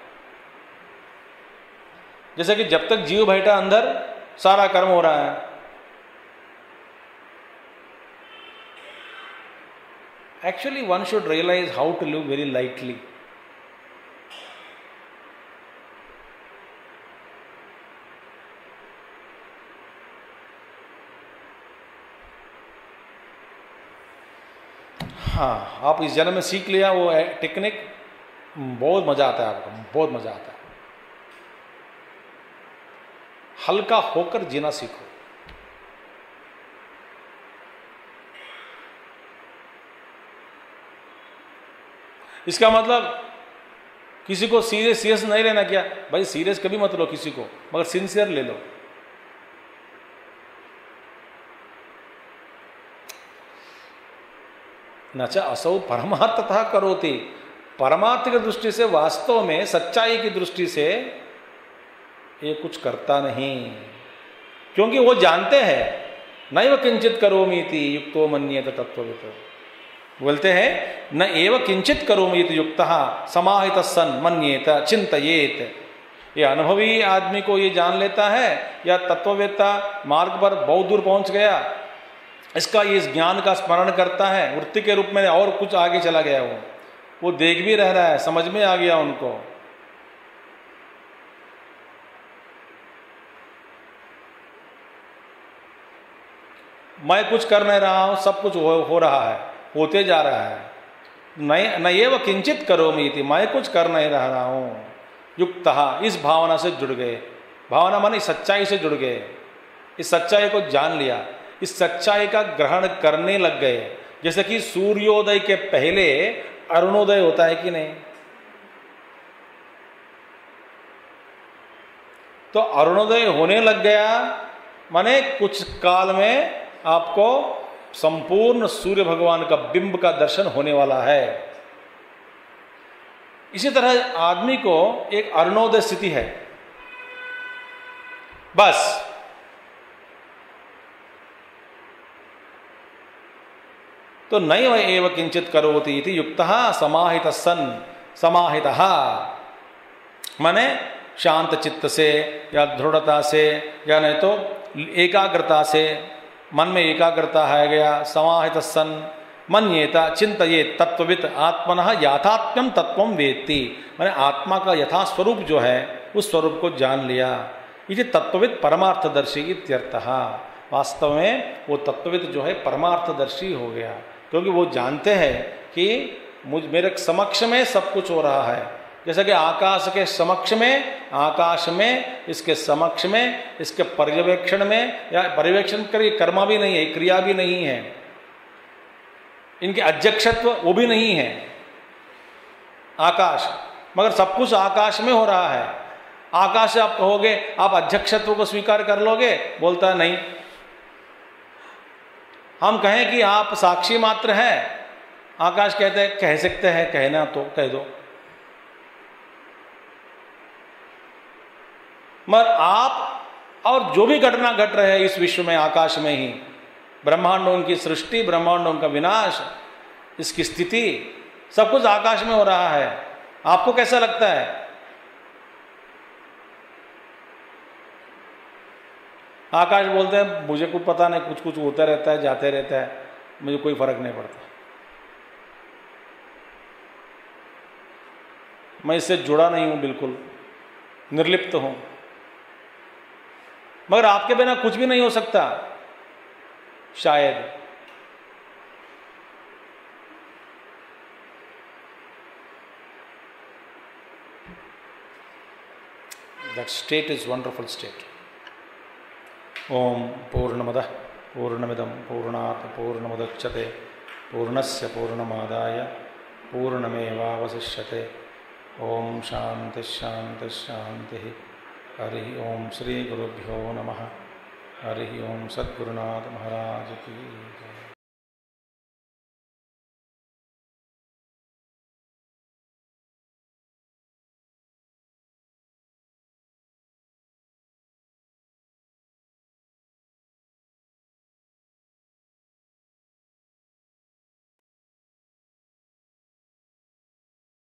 जैसे कि जब तक जीव बैठा अंदर सारा कर्म हो रहा है। Actually, one should realize how to live very lightly. हाँ, आप इस जन्म में सीख लिया वो टेक्निक, बहुत मजा आता है आपको, बहुत मजा आता है। हल्का होकर जीना सीखो। इसका मतलब किसी को सीरियस नहीं लेना। क्या भाई, सीरियस कभी मत लो किसी को, मगर सिंसियर ले लो। नचा असौ परमार्थतः करोति, परमार्थ की दृष्टि से, वास्तव में सच्चाई की दृष्टि से ये कुछ करता नहीं, क्योंकि वो जानते हैं नैव किंचित करोमीति युक्तो मन्येत तत्त्ववित्। बोलते हैं न एव किंचित करोमि इति युक्तः समाहितः सन् मन्येत चिंतयेत। ये अनुभवी आदमी को ये जान लेता है, या तत्ववेत्ता मार्ग पर बहुत दूर पहुंच गया, इसका ये ज्ञान का स्मरण करता है, वृत्ति के रूप में और कुछ आगे चला गया, वो देख भी रह रहा है, समझ में आ गया उनको। मैं कुछ कर नहीं रहा हूं, सब कुछ हो रहा है, होते जा रहा है। न एव किंचित करोमि इति, मैं कुछ कर नहीं रहा हूं। युक्तः, इस भावना से जुड़ गए। भावना माने सच्चाई से जुड़ गए, इस सच्चाई को जान लिया, इस सच्चाई का ग्रहण करने लग गए। जैसे कि सूर्योदय के पहले अरुणोदय होता है कि नहीं, तो अरुणोदय होने लग गया माने कुछ काल में आपको संपूर्ण सूर्य भगवान का बिंब का दर्शन होने वाला है। इसी तरह आदमी को एक अरुणोदय स्थिति है, बस। तो नैव एव किंचित करोति इति युक्तः समाहितः सन्, समाहितः माने शांत चित्त से या दृढ़ता से, या नहीं तो एकाग्रता से, मन में एकाग्रता है गया। समाहितः सन् मन्येत चिंतयेत तत्त्ववित् आत्मनः याथात्म्यं तत्त्वं वेत्ति, माने आत्मा का यथा स्वरूप जो है उस स्वरूप को जान लिया। इति तत्त्ववित् परमार्थदर्शी इत्यर्थः। वास्तव में वो तत्त्ववित् जो है परमार्थदर्शी हो गया, क्योंकि वो जानते हैं कि मेरे समक्ष में सब कुछ हो रहा है। जैसा कि आकाश के समक्ष में, आकाश में, इसके समक्ष में, इसके पर्यवेक्षण में, या पर्यवेक्षण करिए, कर्मा भी नहीं है, क्रिया भी नहीं है, इनके अध्यक्षत्व वो भी नहीं है आकाश, मगर सब कुछ आकाश में हो रहा है। आकाश से आप कहोगे आप अध्यक्षत्व को स्वीकार कर लोगे, बोलता नहीं। हम कहें कि आप साक्षी मात्र हैं, आकाश कहते हैं कह सकते हैं, कहना तो कह दो, मगर आप और जो भी घटना घट रहे हैं इस विश्व में, आकाश में ही, ब्रह्मांडों की सृष्टि, ब्रह्मांडों का विनाश, इसकी स्थिति, सब कुछ आकाश में हो रहा है। आपको कैसा लगता है? आकाश बोलते हैं मुझे कुछ पता नहीं, कुछ कुछ होता रहता है, जाते रहता है, मुझे कोई फर्क नहीं पड़ता, मैं इससे जुड़ा नहीं हूं, बिल्कुल निर्लिप्त हूं। मगर आपके बिना कुछ भी नहीं हो सकता शायद। That state is wonderful state. Om Purnamadah Purnamidam Purnat Purnamudachyate Purnasya Purnamadaya Purnamevavasishyate. Om Shanti Shanti Shanti. Hari Om Shri Gurubhyo Namaha. Hari Om Sadgurunath Maharaj Ki Jai.